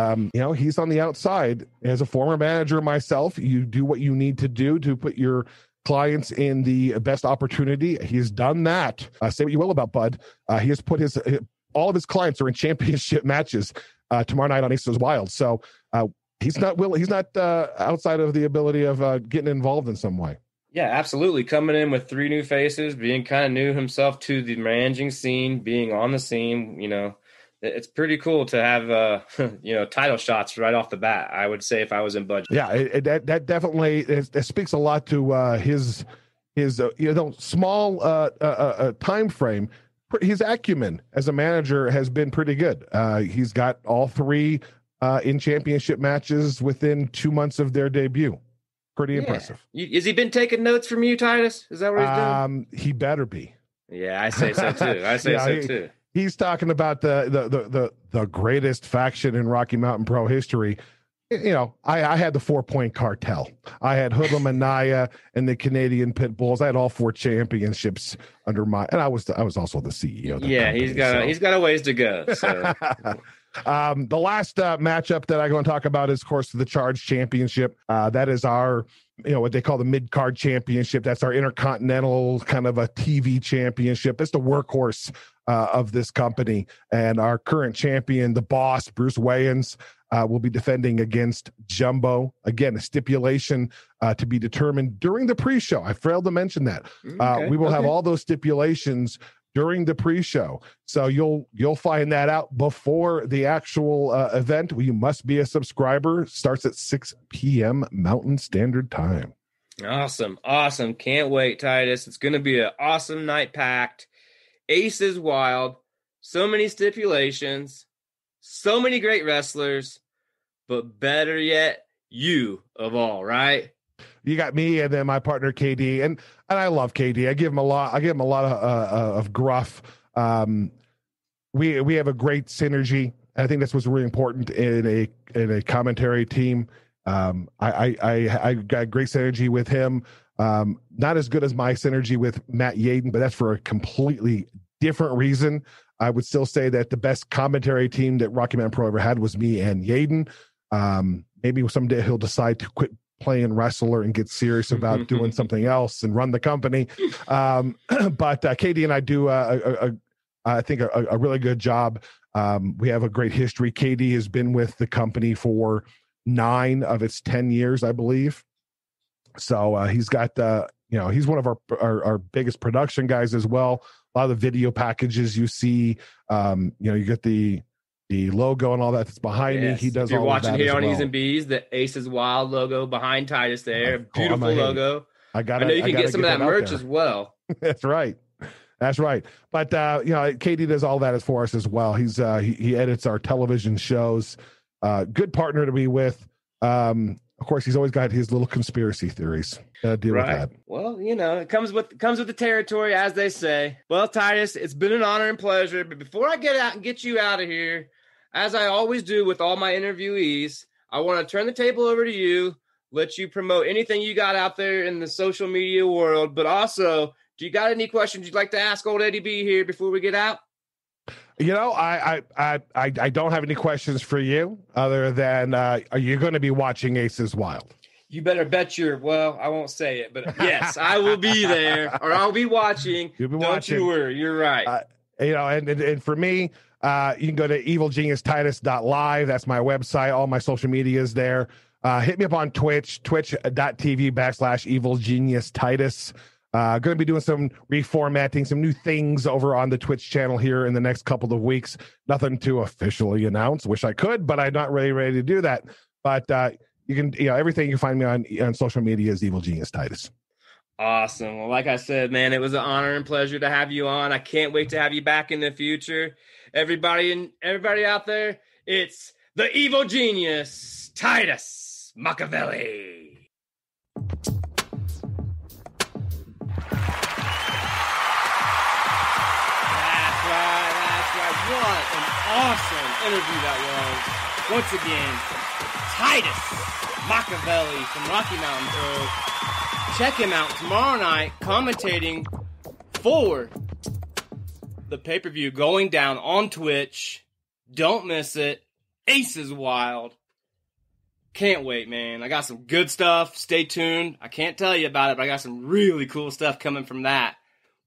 he's on the outside. As a former manager myself, you do what you need to do to put your clients in the best opportunity. He's done that. Say what you will about Bud. He has put all of his clients are in championship matches tomorrow night on Aces Wild. So he's not outside of the ability of getting involved in some way. Yeah, absolutely. Coming in with 3 new faces, being kind of new himself to the managing scene, being on the scene, it's pretty cool to have, title shots right off the bat, I would say, if I was in budget. Yeah, that definitely it speaks a lot to his small time frame. His acumen as a manager has been pretty good. He's got all 3 in championship matches within 2 months of their debut. Pretty impressive. Has he been taking notes from you, Titus? Is that what he's doing? He better be. Yeah, I say so too. He's talking about the greatest faction in Rocky Mountain Pro history. I had the 4-Point Cartel. I had Hoodlum and Naya and the Canadian Pit Bulls. I had all 4 championships under and I was also the CEO. Of the company, he's got a ways to go. So. The last matchup that I'm going to talk about is, of course, the Charge Championship. That is our, what they call the mid-card championship. That's our intercontinental kind of a TV championship. It's the workhorse of this company. And our current champion, the boss, Bruce Wayans, will be defending against Jumbo. Again, a stipulation to be determined during the pre-show. I failed to mention that. We will have all those stipulations during the pre-show. So you'll find that out before the actual event. You must be a subscriber. Starts at 6 p.m. Mountain Standard Time. Awesome. Can't wait, Titus. It's going to be an awesome night packed. Aces Wild. So many stipulations. So many great wrestlers. But better yet, you of all, right? You got me and then my partner KD, and I love KD. I give him a lot of gruff. We have a great synergy. I think that's what's really important in a commentary team. I got great synergy with him. Not as good as my synergy with Matt Yaden, but that's for a completely different reason. I would still say that the best commentary team that Rocky Mountain Pro ever had was me and Yaden. Maybe someday he'll decide to quit playing wrestler and get serious about doing something else and run the company. But Katie and I do, I think, a really good job. We have a great history. Katie has been with the company for 9 of its 10 years, I believe. So he's got, he's one of our biggest production guys as well. A lot of the video packages you see, you get the logo and all that's behind me. He does all of that. If you're watching here on E's and B's, the Aces Wild logo behind Titus there. Beautiful logo. I know you can get some of that merch as well. That's right. That's right. But, KD does all that for us as well. He edits our television shows. Good partner to be with. Of course, he's always got his little conspiracy theories. Deal with that. Well, it comes with the territory, as they say. Well, Titus, it's been an honor and pleasure. But before I get out and get you out of here, as I always do with all my interviewees, I want to turn the table over to you, let you promote anything you got out there in the social media world. But also, do you got any questions you'd like to ask old Eddie B here before we get out? I don't have any questions for you other than, are you going to be watching Aces Wild? You better bet I won't say it, but yes, I will be there, or I'll be watching. You'll be Don't watching. you worry. You're right. And for me, you can go to evilgeniustitus.live. That's my website. All my social media is there. Hit me up on Twitch, twitch.tv/evilgeniustitus. Going to be doing some reformatting, some new things over on the Twitch channel here in the next couple of weeks. Nothing to officially announce. Wish I could, but I'm not really ready to do that. But you can, everything you find me on social media is Evil Genius Titus. Awesome. Well, like I said, man, it was an honor and pleasure to have you on. I can't wait to have you back in the future. Everybody out there, it's the Evil Genius Titus Machiavelli. That's right. What an awesome interview that was. Once again, Titus Machiavelli from Rocky Mountain Pro. Check him out tomorrow night commentating for the pay-per-view going down on Twitch. Don't miss it. Aces Wild. Can't wait, man. I got some good stuff. Stay tuned. I can't tell you about it, but I got some really cool stuff coming from that.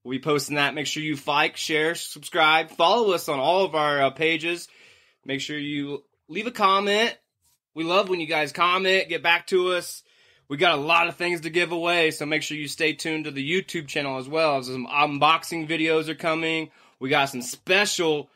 We'll be posting that. Make sure you like, share, subscribe. Follow us on all of our pages. Make sure you leave a comment. We love when you guys comment, get back to us. We got a lot of things to give away, so make sure you stay tuned to the YouTube channel as well. Some unboxing videos are coming. We got some special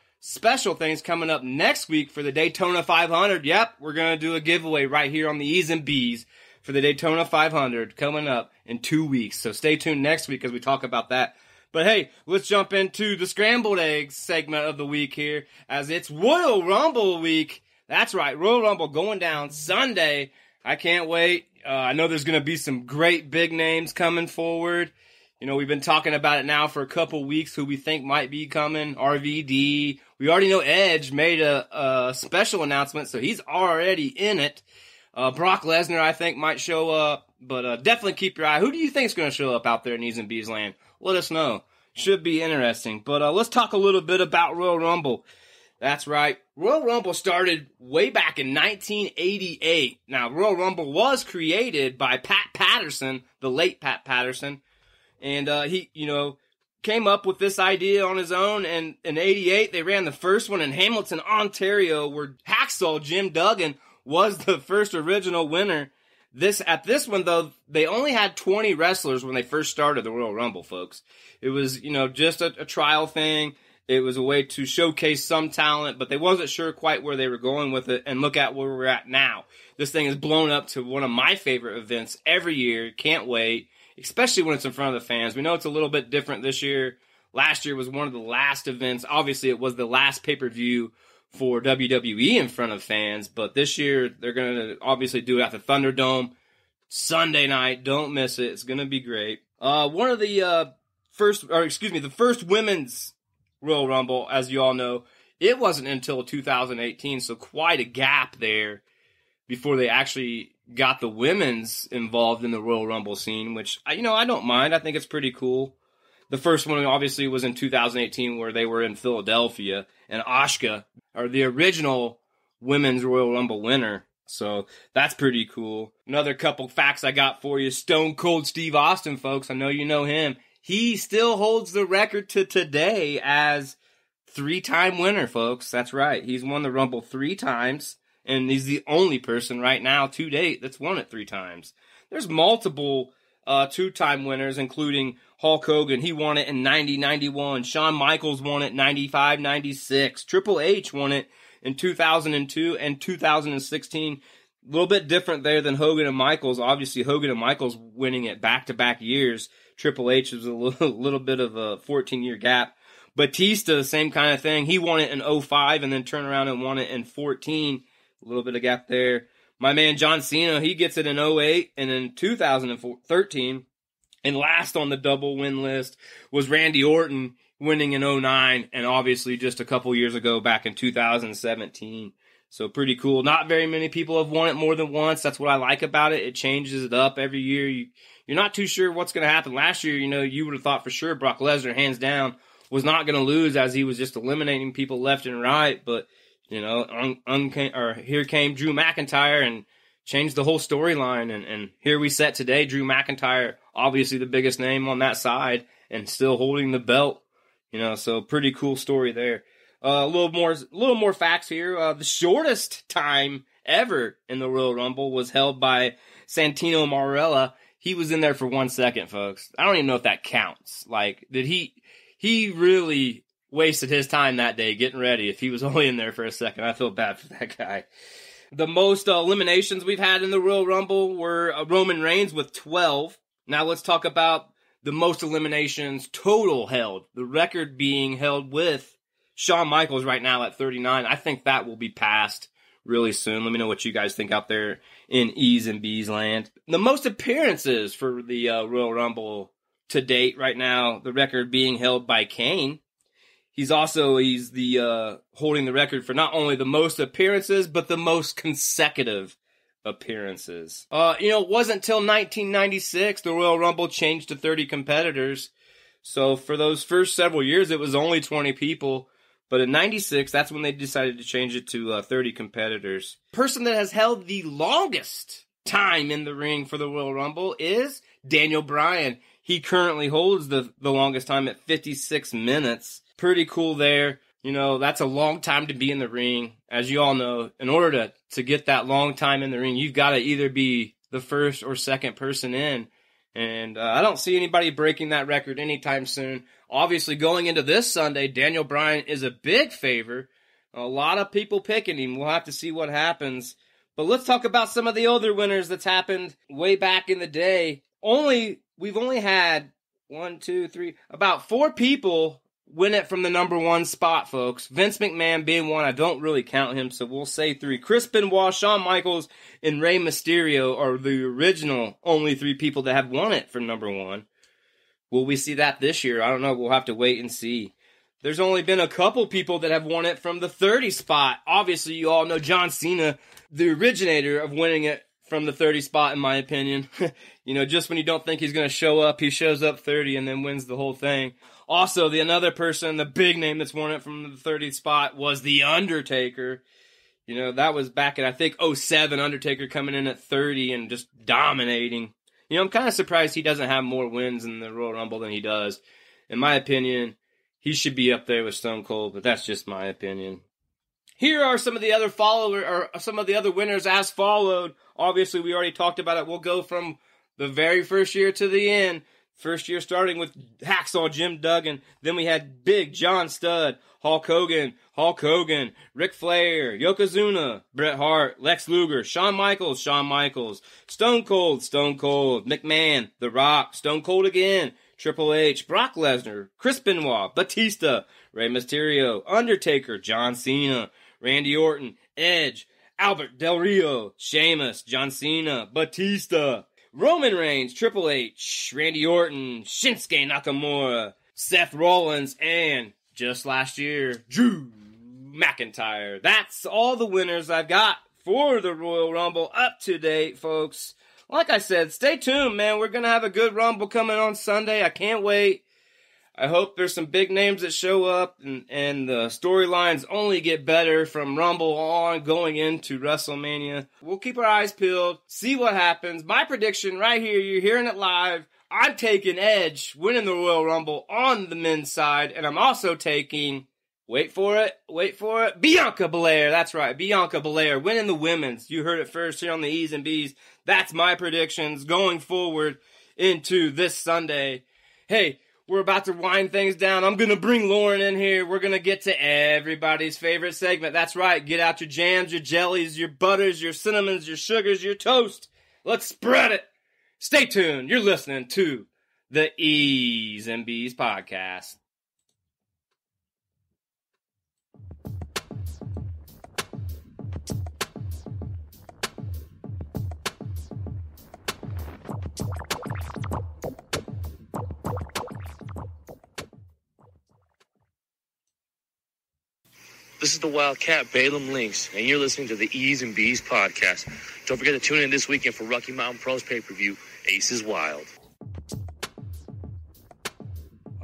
things coming up next week for the Daytona 500. Yep, we're going to do a giveaway right here on the E's and B's for the Daytona 500 coming up in 2 weeks. So stay tuned next week as we talk about that. But hey, let's jump into the Scrambled Eggs segment of the week here, as it's Royal Rumble week. That's right, Royal Rumble going down Sunday. I can't wait. I know there's going to be some great big names coming forward. We've been talking about it now for a couple weeks, who we think might be coming. RVD. We already know Edge made a special announcement, so he's already in it. Brock Lesnar, I think, might show up, but definitely keep your eye. Who do you think is going to show up out there in E's and B's land? Let us know. Should be interesting. But let's talk a little bit about Royal Rumble. That's right. Royal Rumble started way back in 1988. Now, Royal Rumble was created by Pat Patterson, the late Pat Patterson. And he, came up with this idea on his own. And in 88, they ran the first one in Hamilton, Ontario, where Hacksaw Jim Duggan was the first original winner. At this one, though, they only had 20 wrestlers when they first started the Royal Rumble, folks. It was, just a trial thing. It was a way to showcase some talent, but they wasn't sure quite where they were going with it. And look at where we're at now. This thing is blown up to one of my favorite events every year. Can't wait, especially when it's in front of the fans. We know it's a little bit different this year. Last year was one of the last events. Obviously, it was the last pay-per-view for WWE in front of fans, but this year they're going to obviously do it at the Thunderdome Sunday night. Don't miss it. It's going to be great. One of the the first women's Royal Rumble, as you all know, it wasn't until 2018, so quite a gap there before they actually got the women's involved in the Royal Rumble scene, which, I don't mind. I think it's pretty cool. The first one, obviously, was in 2018, where they were in Philadelphia, and Asuka, or the original women's Royal Rumble winner. So that's pretty cool. Another couple facts I got for you. Stone Cold Steve Austin, folks. I know you know him. He still holds the record to today as 3-time winner, folks. That's right. He's won the Rumble 3 times, and he's the only person right now to date that's won it 3 times. There's multiple 2-time winners, including Hulk Hogan. He won it in 90-91. Shawn Michaels won it 95-96. Triple H won it in 2002 and 2016. A little bit different there than Hogan and Michaels. Obviously, Hogan and Michaels winning it back-to-back years. Triple H was a little bit of a 14-year gap. Batista, same kind of thing. He won it in 05 and then turned around and won it in 14. A little bit of gap there. My man John Cena, he gets it in 08 and in 2013. And last on the double win list was Randy Orton, winning in 09 and obviously just a couple years ago back in 2017. So pretty cool. Not very many people have won it more than once. That's what I like about it. It changes it up every year. You're not too sure what's going to happen. Last year, you would have thought for sure Brock Lesnar, hands down, was not going to lose as he was just eliminating people left and right. But, here came Drew McIntyre and changed the whole storyline. And here we sit today. Drew McIntyre, obviously the biggest name on that side and still holding the belt. So pretty cool story there. A little more facts here. The shortest time ever in the Royal Rumble was held by Santino Marella. He was in there for 1 second, folks. I don't even know if that counts. Like, did he really wasted his time that day getting ready if he was only in there for a second. I feel bad for that guy. The most eliminations we've had in the Royal Rumble were Roman Reigns with 12. Now let's talk about the most eliminations total held. The record being held with Shawn Michaels right now at 39. I think that will be passed really soon. Let me know what you guys think out there in E's and B's land. The most appearances for the Royal Rumble to date right now, the record being held by Kane. He's the holding the record for not only the most appearances, but the most consecutive appearances. It wasn't until 1996 the Royal Rumble changed to 30 competitors. So for those first several years, it was only 20 people. But in 96, that's when they decided to change it to 30 competitors. Person that has held the longest time in the ring for the Royal Rumble is Daniel Bryan. He currently holds the longest time at 56 minutes. Pretty cool there. That's a long time to be in the ring. As you all know, in order to get that long time in the ring, you've got to either be the first or second person in. And I don't see anybody breaking that record anytime soon. Obviously, going into this Sunday, Daniel Bryan is a big favor. A lot of people picking him. We'll have to see what happens. But let's talk about some of the other winners that's happened way back in the day. We've only had about 4 people win it from the number 1 spot, folks. Vince McMahon being one. I don't really count him, so we'll say 3. Chris Benoit, Shawn Michaels, and Rey Mysterio are the original only 3 people that have won it from number 1. Will we see that this year? I don't know. We'll have to wait and see. There's only been a couple people that have won it from the 30 spot. Obviously, you all know John Cena, the originator of winning it from the 30 spot, in my opinion. Just when you don't think he's going to show up, he shows up 30 and then wins the whole thing. Also, another person, the big name that's won it from the 30th spot was The Undertaker. That was back in, I think, 07, Undertaker coming in at 30 and just dominating. I'm kind of surprised he doesn't have more wins in the Royal Rumble than he does. In my opinion, he should be up there with Stone Cold, but that's just my opinion. Here are some of the other winners as followed. Obviously, we already talked about it. We'll go from the very first year to the end. First year starting with Hacksaw Jim Duggan. Then we had Big John Studd, Hulk Hogan, Ric Flair, Yokozuna, Bret Hart, Lex Luger, Shawn Michaels, Stone Cold, McMahon, The Rock, Stone Cold again, Triple H, Brock Lesnar, Chris Benoit, Batista, Rey Mysterio, Undertaker, John Cena, Randy Orton, Edge, Albert Del Rio, Sheamus, John Cena, Batista, Roman Reigns, Triple H, Randy Orton, Shinsuke Nakamura, Seth Rollins, and just last year, Drew McIntyre. That's all the winners I've got for the Royal Rumble up to date, folks. Like I said, stay tuned, man. We're going to have a good Rumble coming on Sunday. I can't wait. I hope there's some big names that show up and the storylines only get better from Rumble on going into WrestleMania. We'll keep our eyes peeled, see what happens. My prediction right here, you're hearing it live. I'm taking Edge winning the Royal Rumble on the men's side, and I'm also taking, wait for it, Bianca Belair. That's right, Bianca Belair winning the women's. You heard it first here on the E's and B's. That's my predictions going forward into this Sunday. Hey, we're about to wind things down. I'm going to bring Lauren in here. We're going to get to everybody's favorite segment. That's right. Get out your jams, your jellies, your butters, your cinnamons, your sugars, your toast. Let's spread it. Stay tuned. You're listening to the E's and B's podcast. This is the Wildcat Balaam Lynx, and you're listening to the E's and B's podcast. Don't forget to tune in this weekend for Rocky Mountain Pro's pay-per-view, Aces Wild.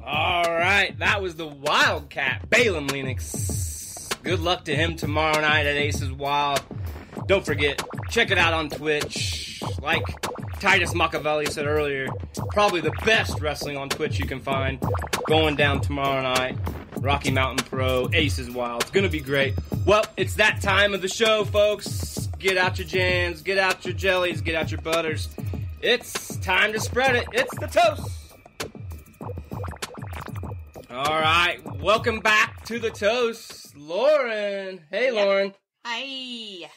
All right, that was the Wildcat Balaam Lynx. Good luck to him tomorrow night at Aces Wild. Don't forget, check it out on Twitch. Like Titus Machiavelli said earlier, probably the best wrestling on Twitch you can find going down tomorrow night. Rocky Mountain Pro, Aces Wild. It's going to be great. Well, it's that time of the show, folks. Get out your jams, get out your jellies, get out your butters. It's time to spread it. It's the toast. All right, welcome back to the toast. Lauren. Hey, Lauren. Hi.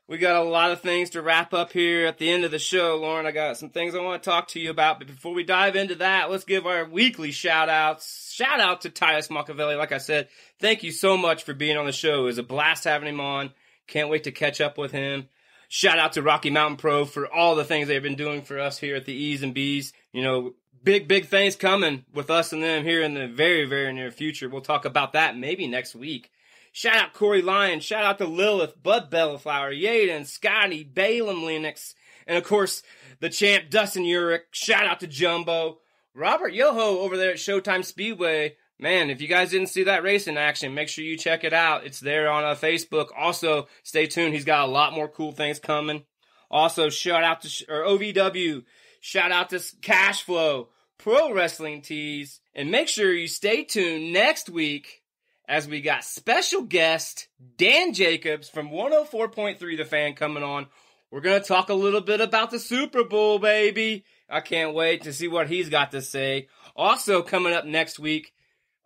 We got a lot of things to wrap up here at the end of the show, Lauren. I got some things I want to talk to you about, but before we dive into that, let's give our weekly shout-outs. Shout out to Titus Machiavelli. Like I said, thank you so much for being on the show. It was a blast having him on. Can't wait to catch up with him. Shout out to Rocky Mountain Pro for all the things they've been doing for us here at the E's and B's. You know, big things coming with us and them here in the very, very near future. We'll talk about that maybe next week. Shout out Corey Lyon. Shout out to Lilith, Bud Bellaflower, Yaden, Scotty, Balaam Lennox, and of course, the champ Dustin Urich. Shout out to Jumbo. Robert Yoho over there at Showtime Speedway. Man, if you guys didn't see that race in action, make sure you check it out. It's there on Facebook. Also, stay tuned. He's got a lot more cool things coming. Also, shout out to OVW. Shout out to Cashflow, Pro Wrestling Tees. And make sure you stay tuned next week as we got special guest Dan Jacobs from 104.3 The Fan coming on. We're going to talk a little bit about the Super Bowl, baby. I can't wait to see what he's got to say. Also coming up next week,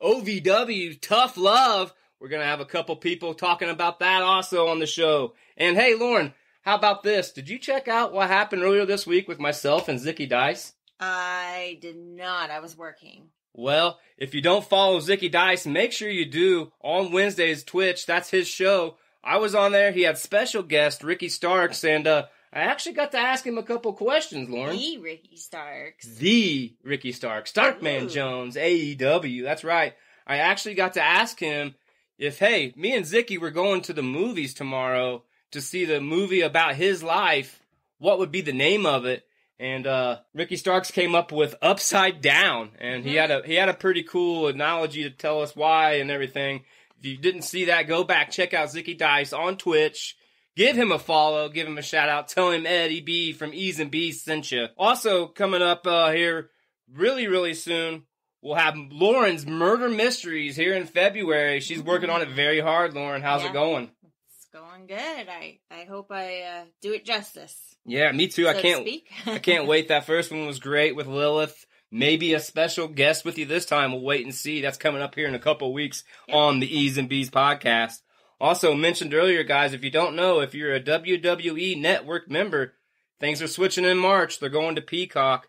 OVW Tough Love. We're going to have a couple people talking about that also on the show. And hey, Lauren, how about this? Did you check out what happened earlier this week with myself and Zicky Dice? I did not. I was working. Well, if you don't follow Zicky Dice, make sure you do on Wednesday's Twitch. That's his show. I was on there. He had special guest Ricky Starks, and I actually got to ask him a couple questions, Lauren. The Ricky Starks. The Ricky Starks. Starkman Jones, AEW. That's right. I actually got to ask him if, hey, me and Zicky were going to the movies tomorrow to see the movie about his life, what would be the name of it? And Ricky Starks came up with Upside Down, and he had a pretty cool analogy to tell us why and everything. If you didn't see that, go back, check out Zicky Dice on Twitch. Give him a follow, give him a shout out, tell him Eddie B from E's and B's sent you. Also coming up here really, really soon, we'll have Lauren's Murder Mysteries here in February. She's working on it very hard, Lauren. How's it going? It's going good. I hope I do it justice. Yeah, me too. So I can't wait. That first one was great with Lilith. Maybe a special guest with you this time. We'll wait and see. That's coming up here in a couple of weeks on the E's and B's podcast. Also mentioned earlier, guys, if you don't know, if you're a WWE Network member, things are switching in March. They're going to Peacock.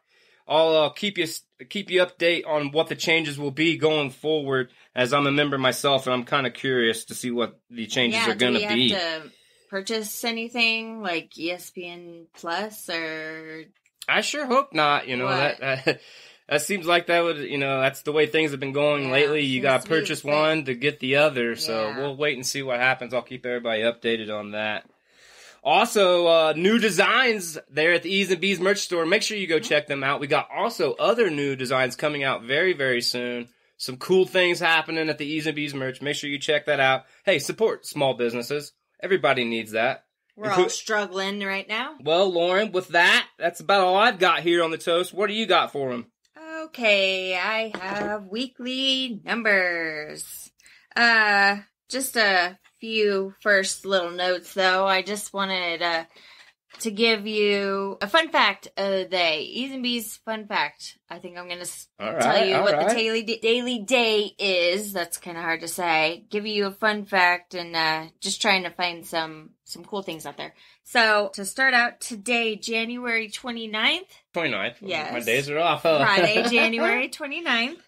I'll keep you update on what the changes will be going forward, as I'm a member myself, and I'm kind of curious to see what the changes are going to be. Do we have to purchase anything like ESPN Plus or? I sure hope not. You know, that seems like that would, you know, that's the way things have been going lately. You got to purchase one to get the other. So we'll wait and see what happens. I'll keep everybody updated on that. Also, new designs there at the E's and B's merch store. Make sure you go check them out. We got also other new designs coming out very, very soon. Some cool things happening at the E's and B's merch. Make sure you check that out. Hey, support small businesses. Everybody needs that. We're all struggling right now. Well, Lauren, with that, that's about all I've got here on the toast. What do you got for them? Okay, I have weekly numbers. Just a few first little notes, though. I just wanted to give you a fun fact of the day. E's and B's fun fact. I think I'm going to tell you what the daily day is. That's kind of hard to say. Give you a fun fact and just trying to find some cool things out there. So, to start out today, January 29th, 29th. Yes. My days are off. Huh? Friday, January 29th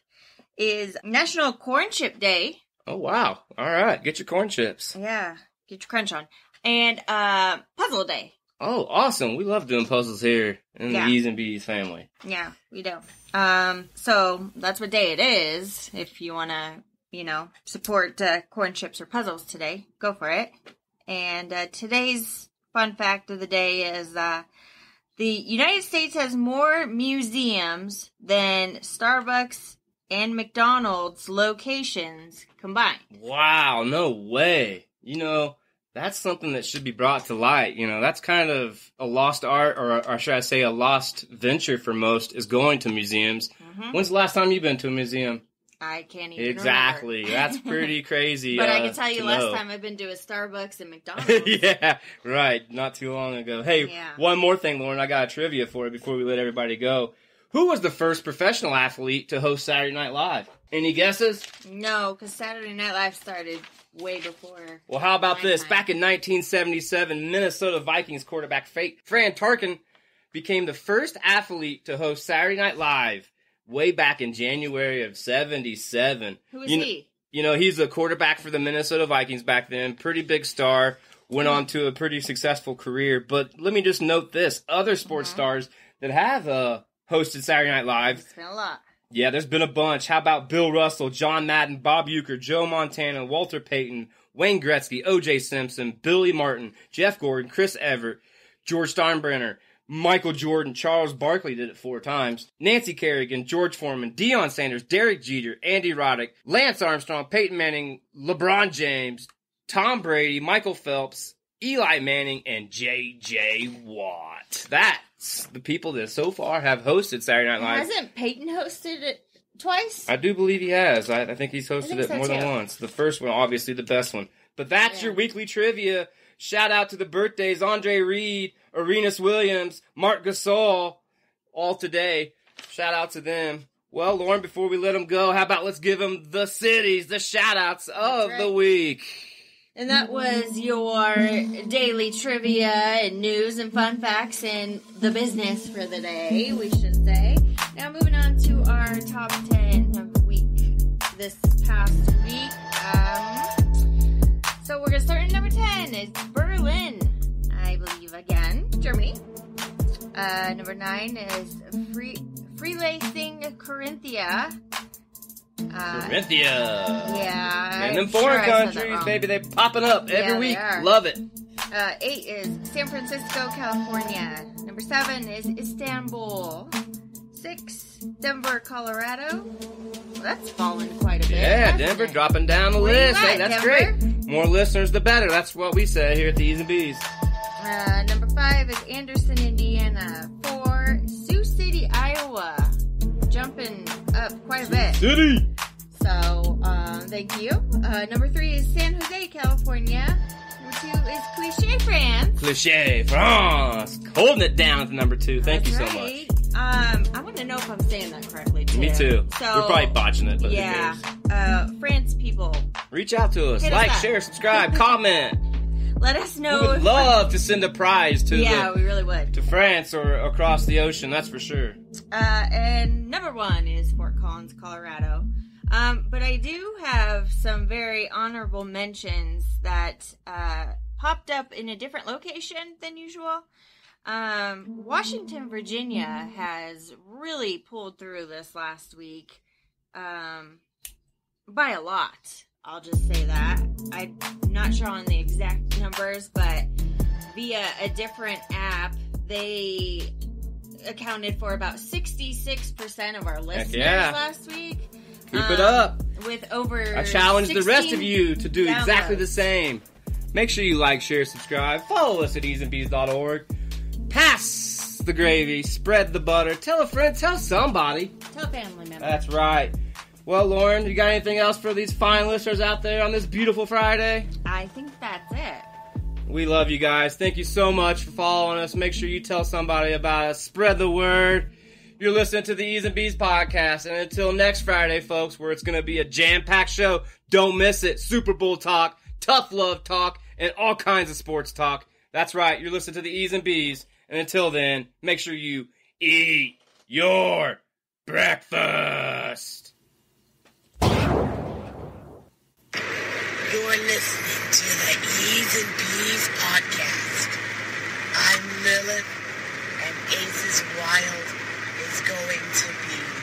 is National Corn Chip Day. Oh, wow. All right. Get your corn chips. Yeah, get your crunch on. And Puzzle Day. Oh, awesome. We love doing puzzles here in the E's and B's family. Yeah, we do. So that's what day it is. If you want to, support corn chips or puzzles today, go for it. And today's fun fact of the day is the United States has more museums than Starbucks and McDonald's locations combined. Wow, no way. That's something that should be brought to light. That's kind of a lost art, or should I say a lost venture for most, is going to museums. Mm-hmm. When's the last time you've been to a museum? I can't even Exactly. remember. That's pretty crazy. But I can tell you last time I've been to a Starbucks and McDonald's. Yeah, right. Not too long ago. Hey, One more thing, Lauren. I got a trivia for you before we let everybody go. Who was the first professional athlete to host Saturday Night Live? Any guesses? No, because Saturday Night Live started way before. Well, how about this? Time. Back in 1977, Minnesota Vikings quarterback Fran Tarkenton became the first athlete to host Saturday Night Live way back in January of 77. Who is he? He's a quarterback for the Minnesota Vikings back then. Pretty big star. Went on to a pretty successful career. But let me just note this. Other sports stars that have hosted Saturday Night Live. It's been a lot. Yeah, there's been a bunch. How about Bill Russell, John Madden, Bob Uecker, Joe Montana, Walter Payton, Wayne Gretzky, O.J. Simpson, Billy Martin, Jeff Gordon, Chris Everett, George Steinbrenner, Michael Jordan, Charles Barkley did it 4 times, Nancy Kerrigan, George Foreman, Deion Sanders, Derek Jeter, Andy Roddick, Lance Armstrong, Peyton Manning, LeBron James, Tom Brady, Michael Phelps, Eli Manning, and J.J. Watt. That's the people that so far have hosted Saturday Night Live. Hasn't Peyton hosted it twice? I do believe he has. I think he's hosted it more than once. The first one, obviously the best one. But that's your weekly trivia. Shout out to the birthdays, Andre Reed, Arenas Williams, Mark Gasol, all today. Shout out to them. Well, Lauren, before we let them go, how about let's give them the cities, the shout outs of the week. And that was your daily trivia and news and fun facts and the business for the day, we should say. Now moving on to our top 10 of the week, this past week. So we're going to start at number 10. It's Berlin, I believe, again, Germany. Number 9 is Freelancing Corinthia. Corinthia. Yeah. And them foreign countries, baby, they popping up every week. Love it. 8 is San Francisco, California. Number 7 is Istanbul. 6, Denver, Colorado. Well, that's fallen quite a bit. Yeah, Denver dropping down the list. Hey, that's Denver? great. More listeners, the better. That's what we say here at the E's and B's. Number 5 is Anderson, Indiana. 4, Sioux City, Iowa. Jumping up quite a bit. City. So, thank you. Number 3 is San Jose, California. Number 2 is Cliché, France. Cliché, France. Holding it down to number 2. Thank you so much. I want to know if I'm saying that correctly, too. Me too. So, we're probably botching it, but yeah. France people. Reach out to us. Like, share, subscribe, comment. Let us know. We would love to send a prize to we really would. To France or across the ocean, that's for sure. And number 1 is Fort Collins, Colorado. But I do have some very honorable mentions that popped up in a different location than usual. Washington, Virginia has really pulled through this last week by a lot. I'll just say that. I'm not sure on the exact numbers, but via a different app, they accounted for about 66% of our listeners last week. Keep it up. With over I challenge the rest of you to do exactly the same. Make sure you like, share, subscribe. Follow us at easeandbees.org. Pass the gravy. Spread the butter. Tell a friend. Tell somebody. Tell a family member. That's right. Well, Lauren, you got anything else for these fine listeners out there on this beautiful Friday? I think that's it. We love you guys. Thank you so much for following us. Make sure you tell somebody about us. Spread the word. You're listening to the E's and B's podcast. And until next Friday, folks, where it's going to be a jam-packed show, don't miss it. Super Bowl talk, tough love talk, and all kinds of sports talk. That's right. You're listening to the E's and B's. And until then, make sure you eat your breakfast. You're listening to the E's and B's podcast. I'm Lilith, and Aces Wild is going to be